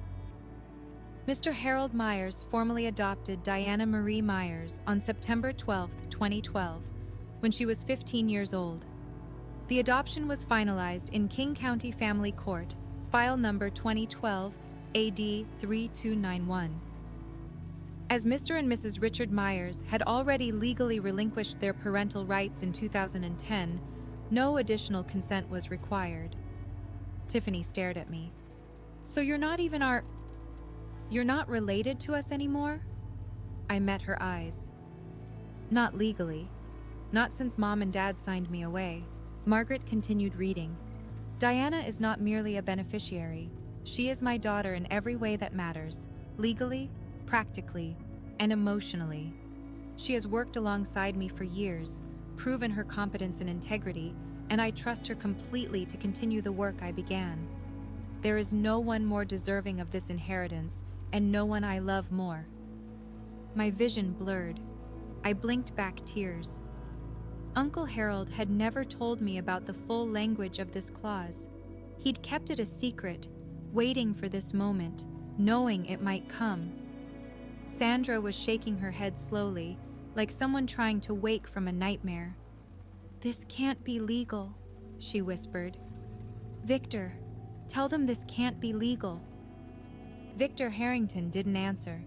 Mr. Harold Myers formally adopted Diana Marie Myers on September 12, 2012, when she was 15 years old. The adoption was finalized in King County Family Court, file number 2012 AD 3291. As Mr. and Mrs. Richard Myers had already legally relinquished their parental rights in 2010, no additional consent was required. Tiffany stared at me. So you're not related to us anymore? I met her eyes. Not legally. Not since Mom and Dad signed me away. Margaret continued reading. Diana is not merely a beneficiary. She is my daughter in every way that matters, legally, practically, and emotionally. She has worked alongside me for years, proven her competence and integrity, and I trust her completely to continue the work I began. There is no one more deserving of this inheritance, and no one I love more. My vision blurred. I blinked back tears. Uncle Harold had never told me about the full language of this clause. He'd kept it a secret, waiting for this moment, knowing it might come. Sandra was shaking her head slowly, like someone trying to wake from a nightmare. This can't be legal, she whispered. Victor, tell them this can't be legal. Victor Harrington didn't answer.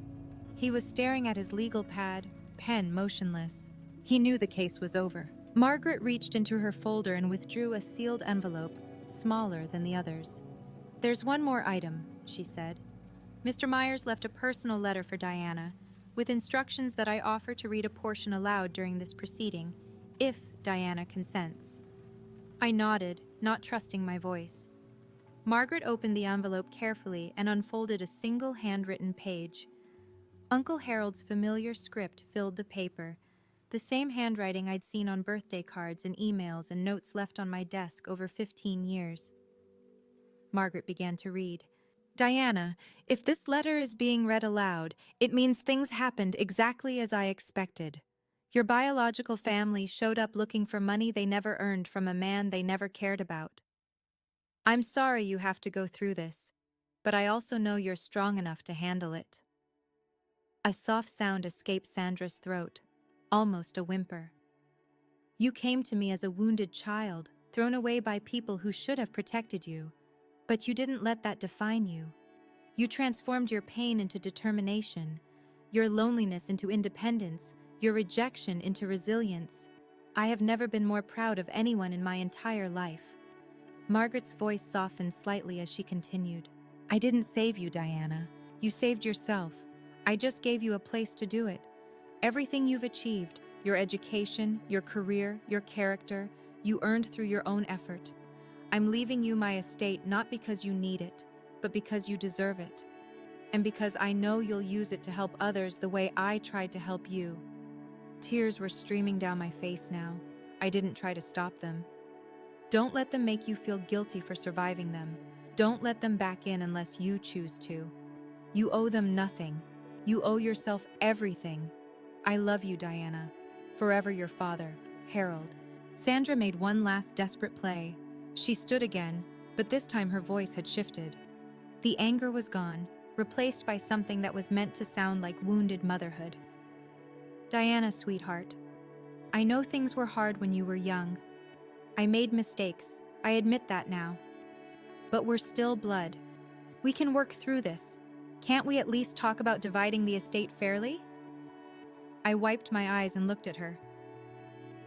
He was staring at his legal pad, pen motionless. He knew the case was over. Margaret reached into her folder and withdrew a sealed envelope, smaller than the others. There's one more item, she said. Mr. Myers left a personal letter for Diana, with instructions that I offer to read a portion aloud during this proceeding, if Diana consents. I nodded, not trusting my voice. Margaret opened the envelope carefully and unfolded a single handwritten page. Uncle Harold's familiar script filled the paper, the same handwriting I'd seen on birthday cards and emails and notes left on my desk over 15 years. Margaret began to read. Diana, if this letter is being read aloud, it means things happened exactly as I expected. Your biological family showed up looking for money they never earned from a man they never cared about. I'm sorry you have to go through this, but I also know you're strong enough to handle it. A soft sound escaped Sandra's throat, almost a whimper. You came to me as a wounded child, thrown away by people who should have protected you, but you didn't let that define you. You transformed your pain into determination, your loneliness into independence, your rejection into resilience. I have never been more proud of anyone in my entire life. Margaret's voice softened slightly as she continued. I didn't save you, Diana. You saved yourself. I just gave you a place to do it. Everything you've achieved, your education, your career, your character, you earned through your own effort. I'm leaving you my estate not because you need it, but because you deserve it. And because I know you'll use it to help others the way I tried to help you. Tears were streaming down my face now. I didn't try to stop them. Don't let them make you feel guilty for surviving them. Don't let them back in unless you choose to. You owe them nothing. You owe yourself everything. I love you, Diana. Forever your father, Harold. Sandra made one last desperate play. She stood again, but this time her voice had shifted. The anger was gone, replaced by something that was meant to sound like wounded motherhood. Diana, sweetheart, I know things were hard when you were young. I made mistakes, I admit that now. But we're still blood. We can work through this. Can't we at least talk about dividing the estate fairly? I wiped my eyes and looked at her.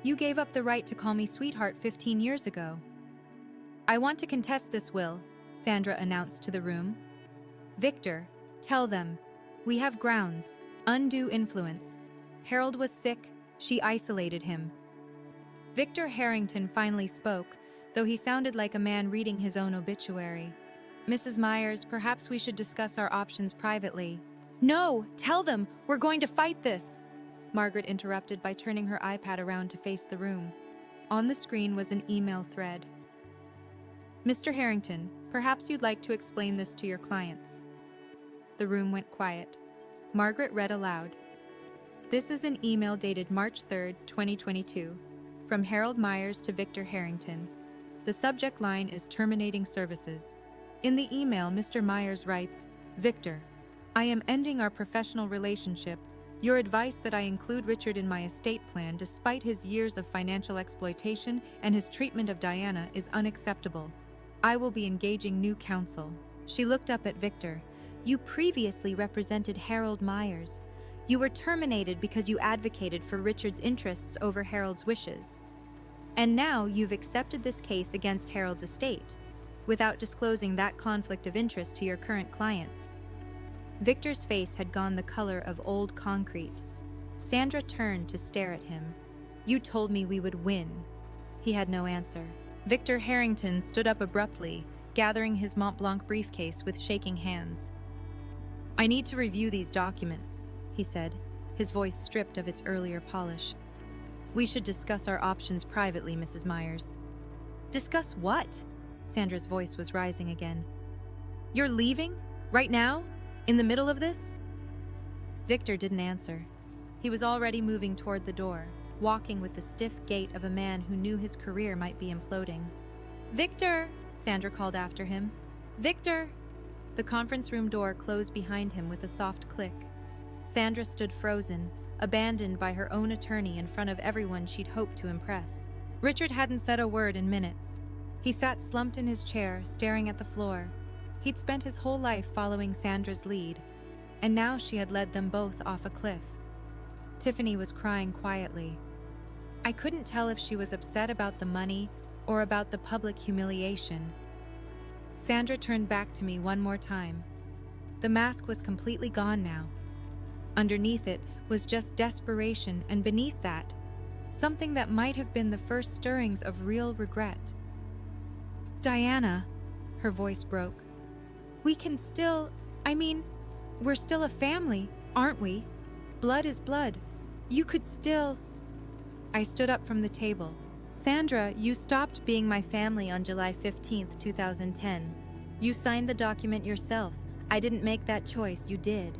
You gave up the right to call me sweetheart 15 years ago. I want to contest this will, Sandra announced to the room. Victor, tell them. We have grounds. Undue influence. Harold was sick. She isolated him. Victor Harrington finally spoke, though he sounded like a man reading his own obituary. Mrs. Myers, perhaps we should discuss our options privately. No, tell them, we're going to fight this. Margaret interrupted by turning her iPad around to face the room. On the screen was an email thread. Mr. Harrington, perhaps you'd like to explain this to your clients. The room went quiet. Margaret read aloud. This is an email dated March 3, 2022, from Harold Myers to Victor Harrington. The subject line is terminating services. In the email, Mr. Myers writes, Victor, I am ending our professional relationship. Your advice that I include Richard in my estate plan despite his years of financial exploitation and his treatment of Diana is unacceptable. I will be engaging new counsel. She looked up at Victor. You previously represented Harold Myers. You were terminated because you advocated for Richard's interests over Harold's wishes. And now you've accepted this case against Harold's estate, without disclosing that conflict of interest to your current clients. Victor's face had gone the color of old concrete. Sandra turned to stare at him. You told me we would win. He had no answer. Victor Harrington stood up abruptly, gathering his Mont Blanc briefcase with shaking hands. I need to review these documents, he said, his voice stripped of its earlier polish. We should discuss our options privately, Mrs. Myers. Discuss what? Sandra's voice was rising again. You're leaving? Right now? In the middle of this? Victor didn't answer. He was already moving toward the door, walking with the stiff gait of a man who knew his career might be imploding. Victor! Sandra called after him. Victor! The conference room door closed behind him with a soft click. Sandra stood frozen, abandoned by her own attorney in front of everyone she'd hoped to impress. Richard hadn't said a word in minutes. He sat slumped in his chair, staring at the floor. He'd spent his whole life following Sandra's lead, and now she had led them both off a cliff. Tiffany was crying quietly. I couldn't tell if she was upset about the money or about the public humiliation. Sandra turned back to me one more time. The mask was completely gone now. Underneath it was just desperation, and beneath that, something that might have been the first stirrings of real regret. Diana, her voice broke. We can still, we're still a family, aren't we? Blood is blood. You could still... I stood up from the table. Sandra, you stopped being my family on July 15th, 2010. You signed the document yourself. I didn't make that choice, you did.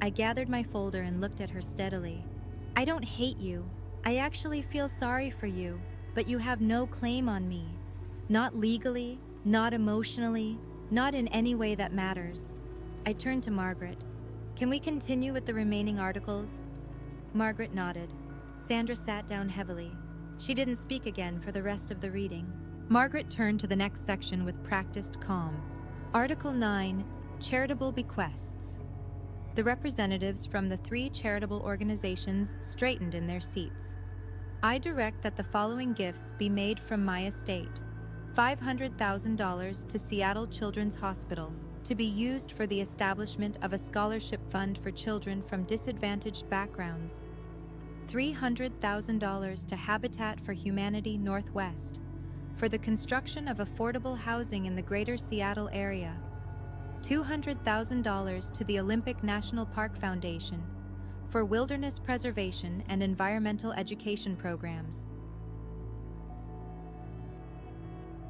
I gathered my folder and looked at her steadily. I don't hate you. I actually feel sorry for you, but you have no claim on me. Not legally, not emotionally, not in any way that matters. I turned to Margaret. Can we continue with the remaining articles? Margaret nodded. Sandra sat down heavily. She didn't speak again for the rest of the reading. Margaret turned to the next section with practiced calm. Article 9, Charitable Bequests. The representatives from the 3 charitable organizations straightened in their seats. I direct that the following gifts be made from my estate. $500,000 to Seattle Children's Hospital, to be used for the establishment of a scholarship fund for children from disadvantaged backgrounds. $300,000 to Habitat for Humanity Northwest, for the construction of affordable housing in the greater Seattle area. $200,000 to the Olympic National Park Foundation, for wilderness preservation and environmental education programs.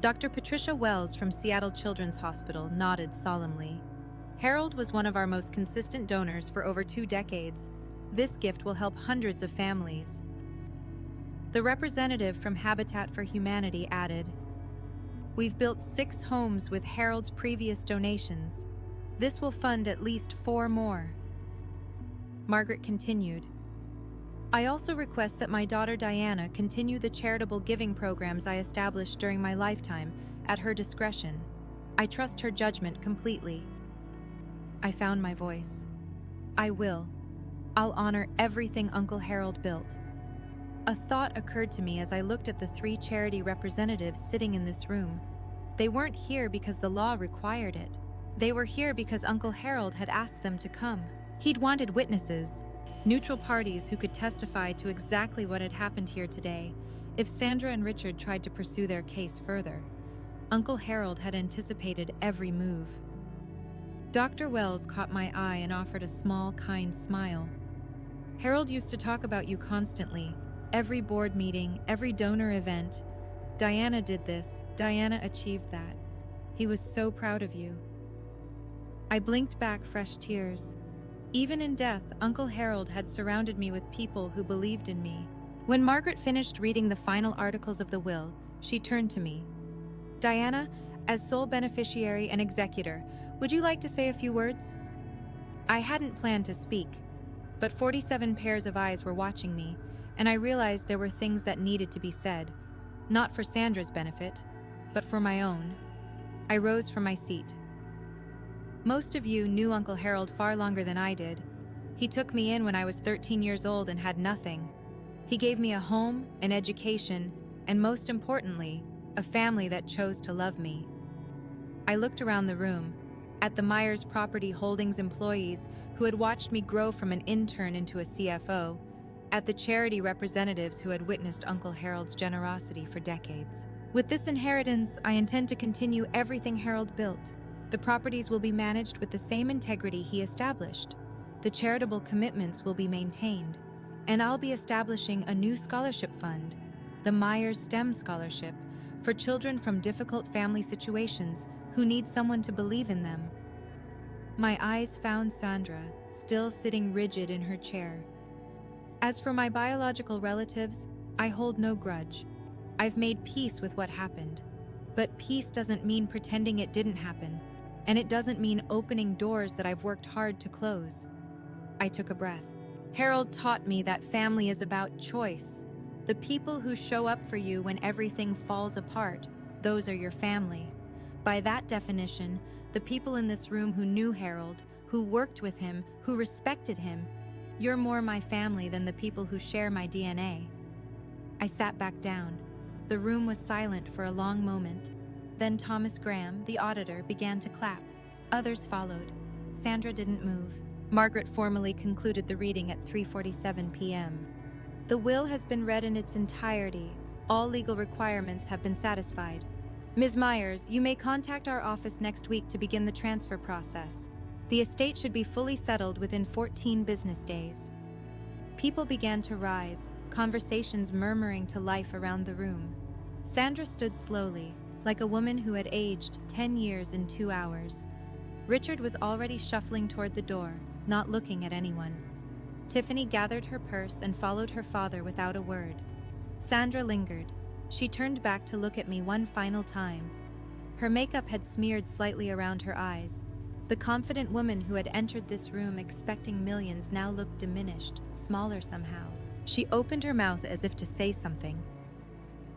Dr. Patricia Wells from Seattle Children's Hospital nodded solemnly. Harold was one of our most consistent donors for over 2 decades. This gift will help hundreds of families. The representative from Habitat for Humanity added, We've built 6 homes with Harold's previous donations. This will fund at least 4 more. Margaret continued, I also request that my daughter Diana continue the charitable giving programs I established during my lifetime at her discretion. I trust her judgment completely. I found my voice. I will. I'll honor everything Uncle Harold built. A thought occurred to me as I looked at the 3 charity representatives sitting in this room. They weren't here because the law required it. They were here because Uncle Harold had asked them to come. He'd wanted witnesses, neutral parties who could testify to exactly what had happened here today if Sandra and Richard tried to pursue their case further. Uncle Harold had anticipated every move. Dr. Wells caught my eye and offered a small, kind smile. Harold used to talk about you constantly. Every board meeting, every donor event. Diana did this. Diana achieved that. He was so proud of you. I blinked back fresh tears. Even in death, Uncle Harold had surrounded me with people who believed in me. When Margaret finished reading the final articles of the will, she turned to me. Diana, as sole beneficiary and executor, would you like to say a few words? I hadn't planned to speak, but 47 pairs of eyes were watching me, and I realized there were things that needed to be said, not for Sandra's benefit, but for my own. I rose from my seat. Most of you knew Uncle Harold far longer than I did. He took me in when I was 13 years old and had nothing. He gave me a home, an education, and most importantly, a family that chose to love me. I looked around the room, at the Myers Property Holdings employees who had watched me grow from an intern into a CFO, at the charity representatives who had witnessed Uncle Harold's generosity for decades. With this inheritance, I intend to continue everything Harold built. The properties will be managed with the same integrity he established. The charitable commitments will be maintained, and I'll be establishing a new scholarship fund, the Myers STEM Scholarship, for children from difficult family situations who need someone to believe in them. My eyes found Sandra, still sitting rigid in her chair. As for my biological relatives, I hold no grudge. I've made peace with what happened. But peace doesn't mean pretending it didn't happen, and it doesn't mean opening doors that I've worked hard to close. I took a breath. Harold taught me that family is about choice. The people who show up for you when everything falls apart, those are your family. By that definition, the people in this room who knew Harold, who worked with him, who respected him, you're more my family than the people who share my DNA. I sat back down. The room was silent for a long moment. Then Thomas Graham, the auditor, began to clap. Others followed. Sandra didn't move. Margaret formally concluded the reading at 3:47 p.m. The will has been read in its entirety. All legal requirements have been satisfied. Ms. Myers, you may contact our office next week to begin the transfer process. The estate should be fully settled within 14 business days. People began to rise, conversations murmuring to life around the room. Sandra stood slowly, like a woman who had aged 10 years in 2 hours. Richard was already shuffling toward the door, not looking at anyone. Tiffany gathered her purse and followed her father without a word. Sandra lingered. She turned back to look at me one final time. Her makeup had smeared slightly around her eyes. The confident woman who had entered this room expecting millions now looked diminished, smaller somehow. She opened her mouth as if to say something.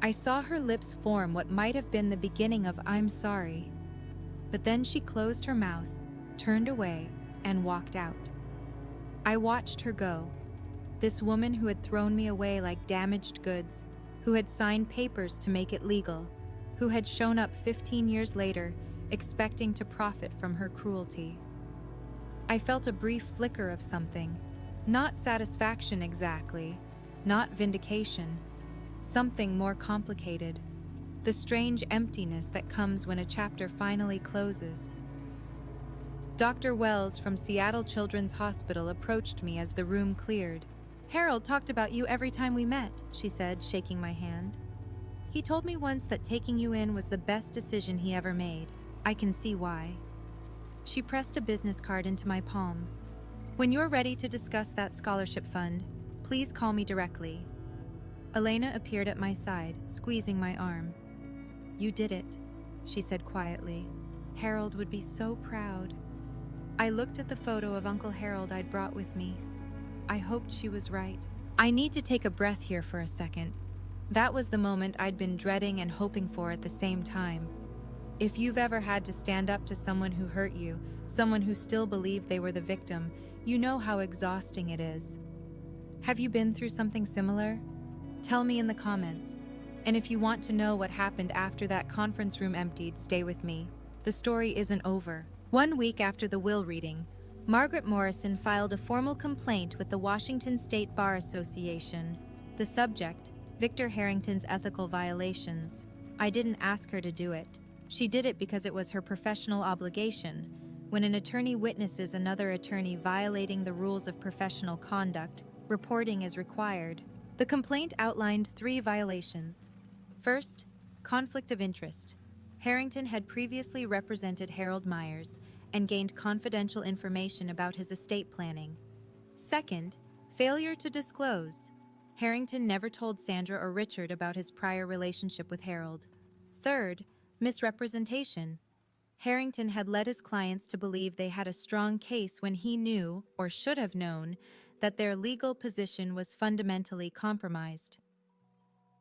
I saw her lips form what might have been the beginning of "I'm sorry." But then she closed her mouth, turned away, and walked out. I watched her go. This woman who had thrown me away like damaged goods, who had signed papers to make it legal, who had shown up 15 years later, expecting to profit from her cruelty. I felt a brief flicker of something. Not satisfaction exactly, not vindication. Something more complicated. The strange emptiness that comes when a chapter finally closes. Dr. Wells from Seattle Children's Hospital approached me as the room cleared. "Harold talked about you every time we met," she said, shaking my hand. "He told me once that taking you in was the best decision he ever made. I can see why." She pressed a business card into my palm. "When you're ready to discuss that scholarship fund, please call me directly." Elena appeared at my side, squeezing my arm. "You did it," she said quietly. "Harold would be so proud." I looked at the photo of Uncle Harold I'd brought with me. I hoped she was right. I need to take a breath here for a second. That was the moment I'd been dreading and hoping for at the same time. If you've ever had to stand up to someone who hurt you, someone who still believed they were the victim, you know how exhausting it is. Have you been through something similar? Tell me in the comments. And if you want to know what happened after that conference room emptied, stay with me. The story isn't over. 1 week after the will reading, Margaret Morrison filed a formal complaint with the Washington State Bar Association. The subject, Victor Harrington's ethical violations. I didn't ask her to do it. She did it because it was her professional obligation. When an attorney witnesses another attorney violating the rules of professional conduct, reporting is required. The complaint outlined 3 violations. First, conflict of interest. Harrington had previously represented Harold Myers and gained confidential information about his estate planning. Second, failure to disclose. Harrington never told Sandra or Richard about his prior relationship with Harold. Third, misrepresentation. Harrington had led his clients to believe they had a strong case when he knew, or should have known, that their legal position was fundamentally compromised.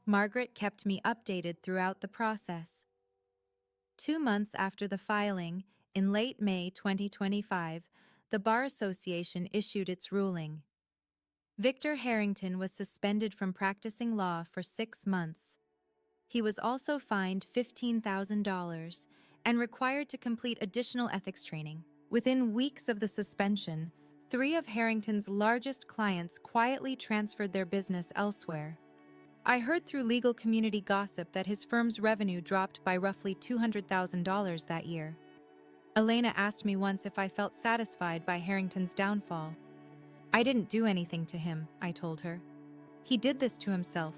Margaret kept me updated throughout the process. 2 months after the filing, in late May 2025, the Bar Association issued its ruling. Victor Harrington was suspended from practicing law for 6 months. He was also fined $15,000 and required to complete additional ethics training. Within weeks of the suspension, 3 of Harrington's largest clients quietly transferred their business elsewhere. I heard through legal community gossip that his firm's revenue dropped by roughly $200,000 that year. Elena asked me once if I felt satisfied by Harrington's downfall. I didn't do anything to him, I told her. He did this to himself.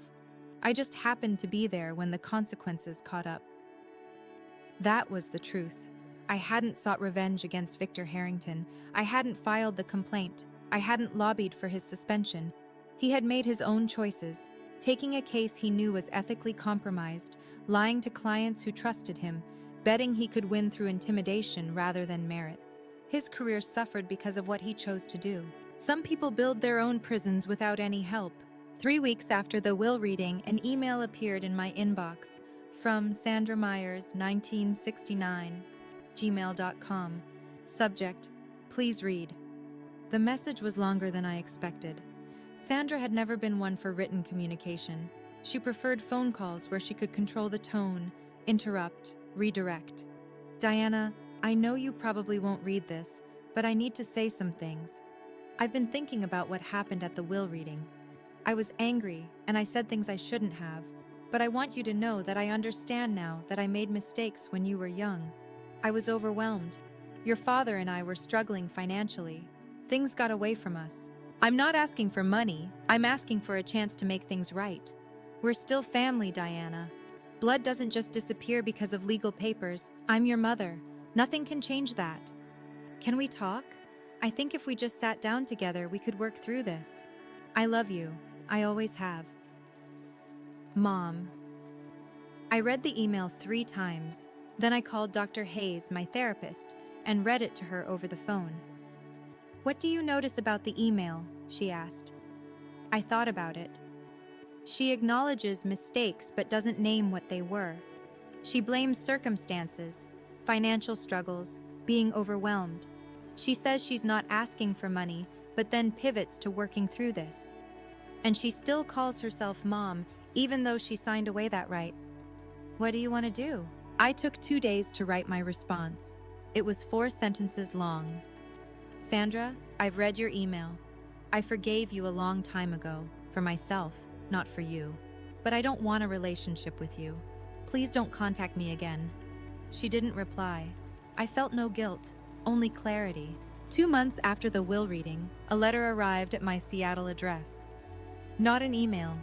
I just happened to be there when the consequences caught up. That was the truth. I hadn't sought revenge against Victor Harrington. I hadn't filed the complaint. I hadn't lobbied for his suspension. He had made his own choices, taking a case he knew was ethically compromised, lying to clients who trusted him, betting he could win through intimidation rather than merit. His career suffered because of what he chose to do. Some people build their own prisons without any help. 3 weeks after the will reading, an email appeared in my inbox from Sandra Myers, 1969, gmail.com. Subject, please read. The message was longer than I expected. Sandra had never been one for written communication. She preferred phone calls where she could control the tone, interrupt, redirect. Diana, I know you probably won't read this, but I need to say some things. I've been thinking about what happened at the will reading. I was angry, and I said things I shouldn't have, but I want you to know that I understand now that I made mistakes when you were young. I was overwhelmed. Your father and I were struggling financially. Things got away from us. I'm not asking for money, I'm asking for a chance to make things right. We're still family, Diana. Blood doesn't just disappear because of legal papers. I'm your mother. Nothing can change that. Can we talk? I think if we just sat down together, we could work through this. I love you. I always have. Mom. I read the email 3 times. Then I called Dr. Hayes, my therapist, and read it to her over the phone. What do you notice about the email? She asked. I thought about it. She acknowledges mistakes but doesn't name what they were. She blames circumstances, financial struggles, being overwhelmed. She says she's not asking for money, but then pivots to working through this. And she still calls herself mom, even though she signed away that right. What do you want to do? I took 2 days to write my response. It was 4 sentences long. Sandra, I've read your email. I forgave you a long time ago, for myself, not for you. But I don't want a relationship with you. Please don't contact me again. She didn't reply. I felt no guilt, only clarity. 2 months after the will reading, a letter arrived at my Seattle address. Not an email.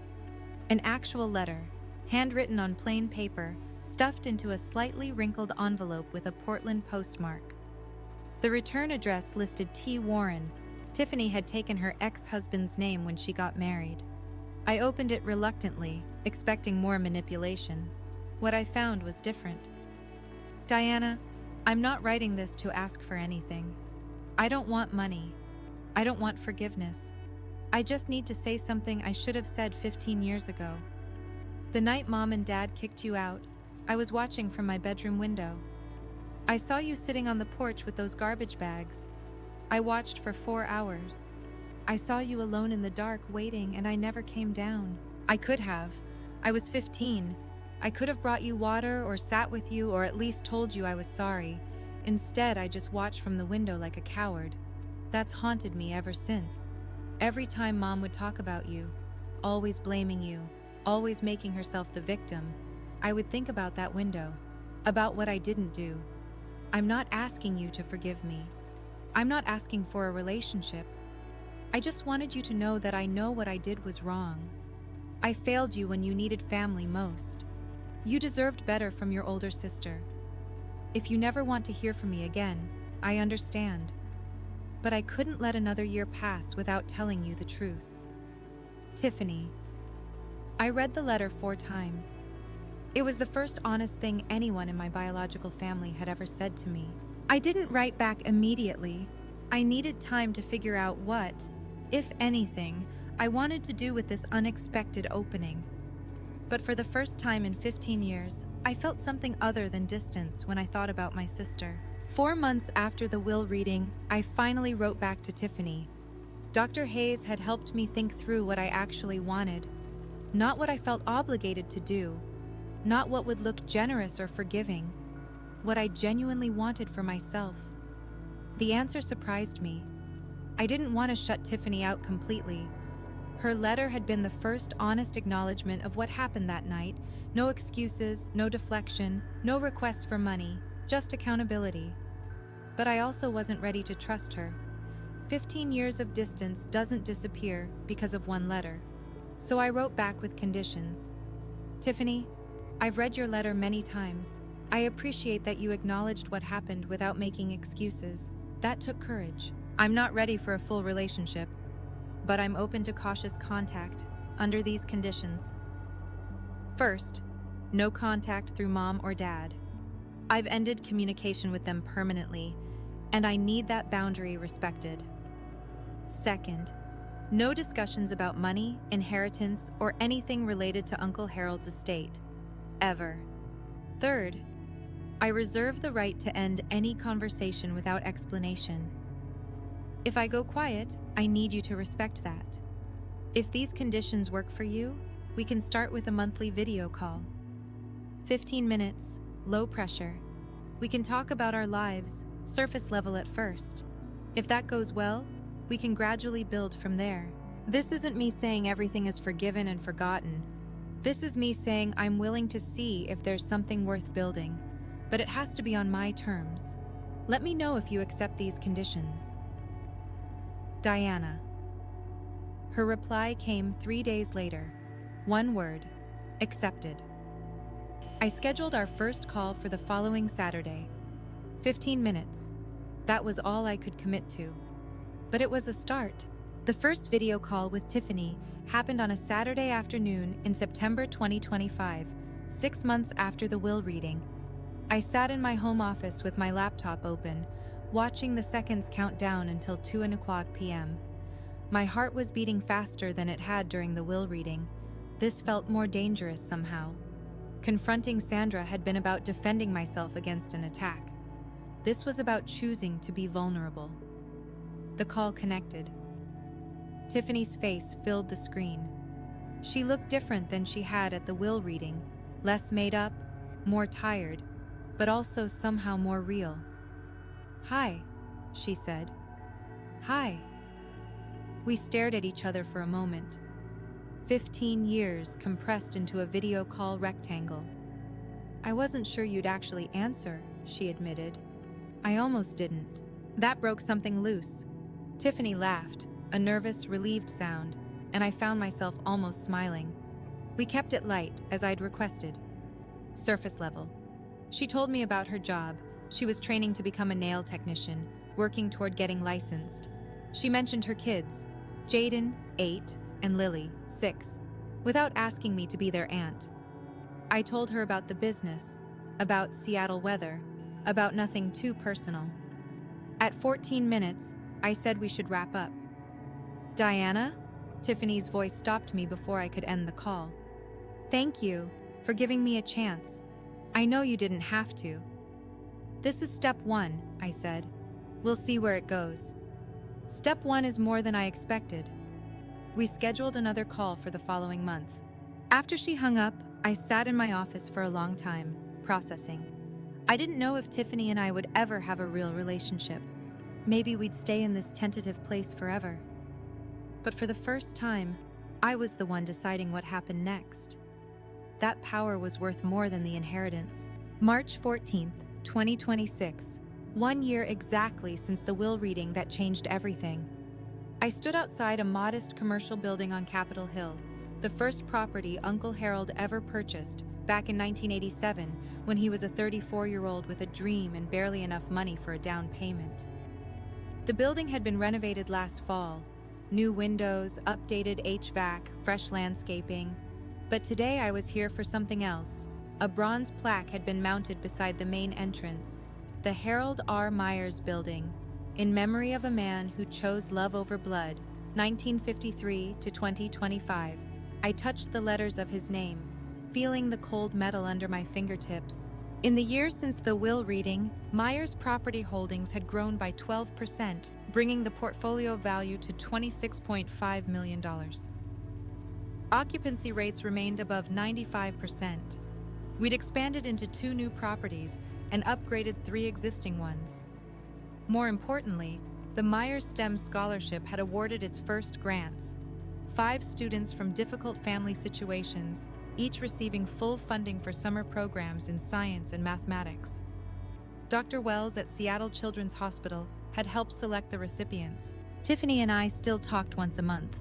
An actual letter, handwritten on plain paper, stuffed into a slightly wrinkled envelope with a Portland postmark. The return address listed T. Warren. Tiffany had taken her ex-husband's name when she got married. I opened it reluctantly, expecting more manipulation. What I found was different. Diana, I'm not writing this to ask for anything. I don't want money. I don't want forgiveness. I just need to say something I should have said 15 years ago. The night Mom and Dad kicked you out, I was watching from my bedroom window. I saw you sitting on the porch with those garbage bags. I watched for 4 hours. I saw you alone in the dark waiting, and I never came down. I could have. I was 15. I could have brought you water or sat with you or at least told you I was sorry. Instead, I just watched from the window like a coward. That's haunted me ever since. Every time Mom would talk about you, always blaming you, always making herself the victim, I would think about that window, about what I didn't do. I'm not asking you to forgive me. I'm not asking for a relationship. I just wanted you to know that I know what I did was wrong. I failed you when you needed family most. You deserved better from your older sister. If you never want to hear from me again, I understand. But I couldn't let another year pass without telling you the truth. Tiffany. I read the letter 4 times. It was the first honest thing anyone in my biological family had ever said to me. I didn't write back immediately. I needed time to figure out what, if anything, I wanted to do with this unexpected opening. But for the first time in 15 years, I felt something other than distance when I thought about my sister. 4 months after the will reading, I finally wrote back to Tiffany. Dr. Hayes had helped me think through what I actually wanted, not what I felt obligated to do, not what would look generous or forgiving, what I genuinely wanted for myself. The answer surprised me. I didn't want to shut Tiffany out completely. Her letter had been the first honest acknowledgement of what happened that night. No excuses, no deflection, no requests for money, just accountability. But I also wasn't ready to trust her. 15 years of distance doesn't disappear because of one letter. So I wrote back with conditions. Tiffany, I've read your letter many times. I appreciate that you acknowledged what happened without making excuses. That took courage. I'm not ready for a full relationship, but I'm open to cautious contact under these conditions. First, no contact through Mom or Dad. I've ended communication with them permanently, and I need that boundary respected. Second, no discussions about money, inheritance, or anything related to Uncle Harold's estate. Ever. Third, I reserve the right to end any conversation without explanation. If I go quiet, I need you to respect that. If these conditions work for you, we can start with a monthly video call. 15 minutes, low pressure. We can talk about our lives, surface level at first. If that goes well, we can gradually build from there. This isn't me saying everything is forgiven and forgotten. This is me saying I'm willing to see if there's something worth building, but it has to be on my terms. Let me know if you accept these conditions. Diana. Her reply came 3 days later. One word: accepted. I scheduled our first call for the following Saturday. 15 minutes. That was all I could commit to. But it was a start. The first video call with Tiffany happened on a Saturday afternoon in September 2025, 6 months after the will reading. I sat in my home office with my laptop open, watching the seconds count down until 2:00 p.m. My heart was beating faster than it had during the will reading. This felt more dangerous somehow. Confronting Sandra had been about defending myself against an attack. This was about choosing to be vulnerable. The call connected. Tiffany's face filled the screen. She looked different than she had at the will reading, less made up, more tired, but also somehow more real. "Hi," she said. "Hi." We stared at each other for a moment. 15 years compressed into a video call rectangle. "I wasn't sure you'd actually answer," she admitted. "I almost didn't." That broke something loose. Tiffany laughed, a nervous, relieved sound, and I found myself almost smiling. We kept it light, as I'd requested. Surface level. She told me about her job. She was training to become a nail technician, working toward getting licensed. She mentioned her kids, Jaden, 8, and Lily, 6, without asking me to be their aunt. I told her about the business, about Seattle weather, about nothing too personal. At 14 minutes, I said we should wrap up. Diana? Tiffany's voice stopped me before I could end the call. Thank you for giving me a chance. I know you didn't have to. This is step one, I said. We'll see where it goes. Step one is more than I expected. We scheduled another call for the following month. After she hung up, I sat in my office for a long time, processing. I didn't know if Tiffany and I would ever have a real relationship. Maybe we'd stay in this tentative place forever. But for the first time, I was the one deciding what happened next. That power was worth more than the inheritance. March 14th, 2026, 1 year exactly since the will reading that changed everything. I stood outside a modest commercial building on Capitol Hill, the first property Uncle Harold ever purchased back in 1987 when he was a 34-year-old with a dream and barely enough money for a down payment. The building had been renovated last fall. New windows, updated HVAC, fresh landscaping. But today I was here for something else. A bronze plaque had been mounted beside the main entrance, the Harold R. Myers Building, in memory of a man who chose love over blood, 1953 to 2025. I touched the letters of his name, feeling the cold metal under my fingertips. In the years since the will reading, Myers' property holdings had grown by 12%, bringing the portfolio value to $26.5 million. Occupancy rates remained above 95%. We'd expanded into 2 new properties and upgraded 3 existing ones. More importantly, the Myers STEM Scholarship had awarded its first grants. 5 students from difficult family situations, each receiving full funding for summer programs in science and mathematics. Dr. Wells at Seattle Children's Hospital had helped select the recipients. Tiffany and I still talked once a month.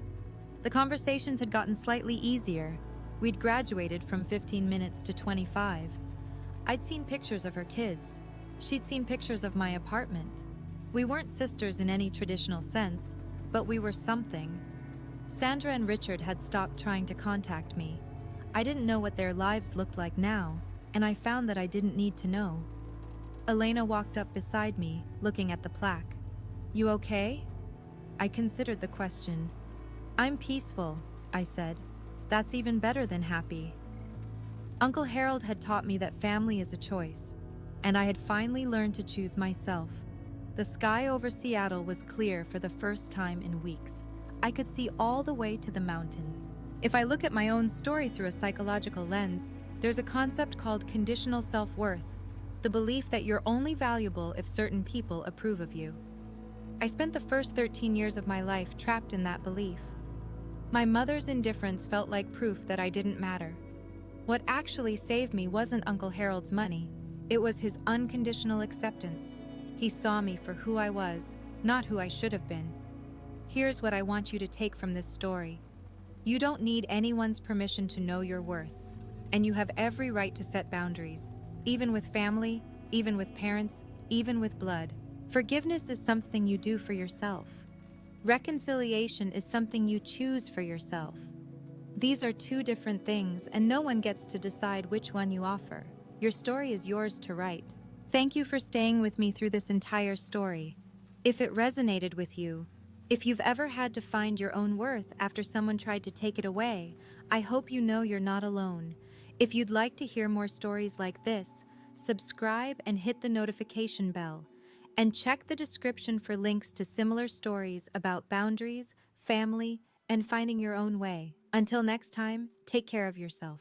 The conversations had gotten slightly easier. We'd graduated from 15 minutes to 25. I'd seen pictures of her kids. She'd seen pictures of my apartment. We weren't sisters in any traditional sense, but we were something. Sandra and Richard had stopped trying to contact me. I didn't know what their lives looked like now, and I found that I didn't need to know. Elena walked up beside me, looking at the plaque. You okay? I considered the question. I'm peaceful, I said. That's even better than happy. Uncle Harold had taught me that family is a choice, and I had finally learned to choose myself. The sky over Seattle was clear for the first time in weeks. I could see all the way to the mountains. If I look at my own story through a psychological lens, there's a concept called conditional self-worth, the belief that you're only valuable if certain people approve of you. I spent the first 13 years of my life trapped in that belief. My mother's indifference felt like proof that I didn't matter. What actually saved me wasn't Uncle Harold's money. It was his unconditional acceptance. He saw me for who I was, not who I should have been. Here's what I want you to take from this story. You don't need anyone's permission to know your worth, and you have every right to set boundaries, even with family, even with parents, even with blood. Forgiveness is something you do for yourself. Reconciliation is something you choose for yourself. These are 2 different things, and no one gets to decide which one you offer. Your story is yours to write. Thank you for staying with me through this entire story. If it resonated with you, if you've ever had to find your own worth after someone tried to take it away, I hope you know you're not alone. If you'd like to hear more stories like this, subscribe and hit the notification bell. And check the description for links to similar stories about boundaries, family, and finding your own way. Until next time, take care of yourself.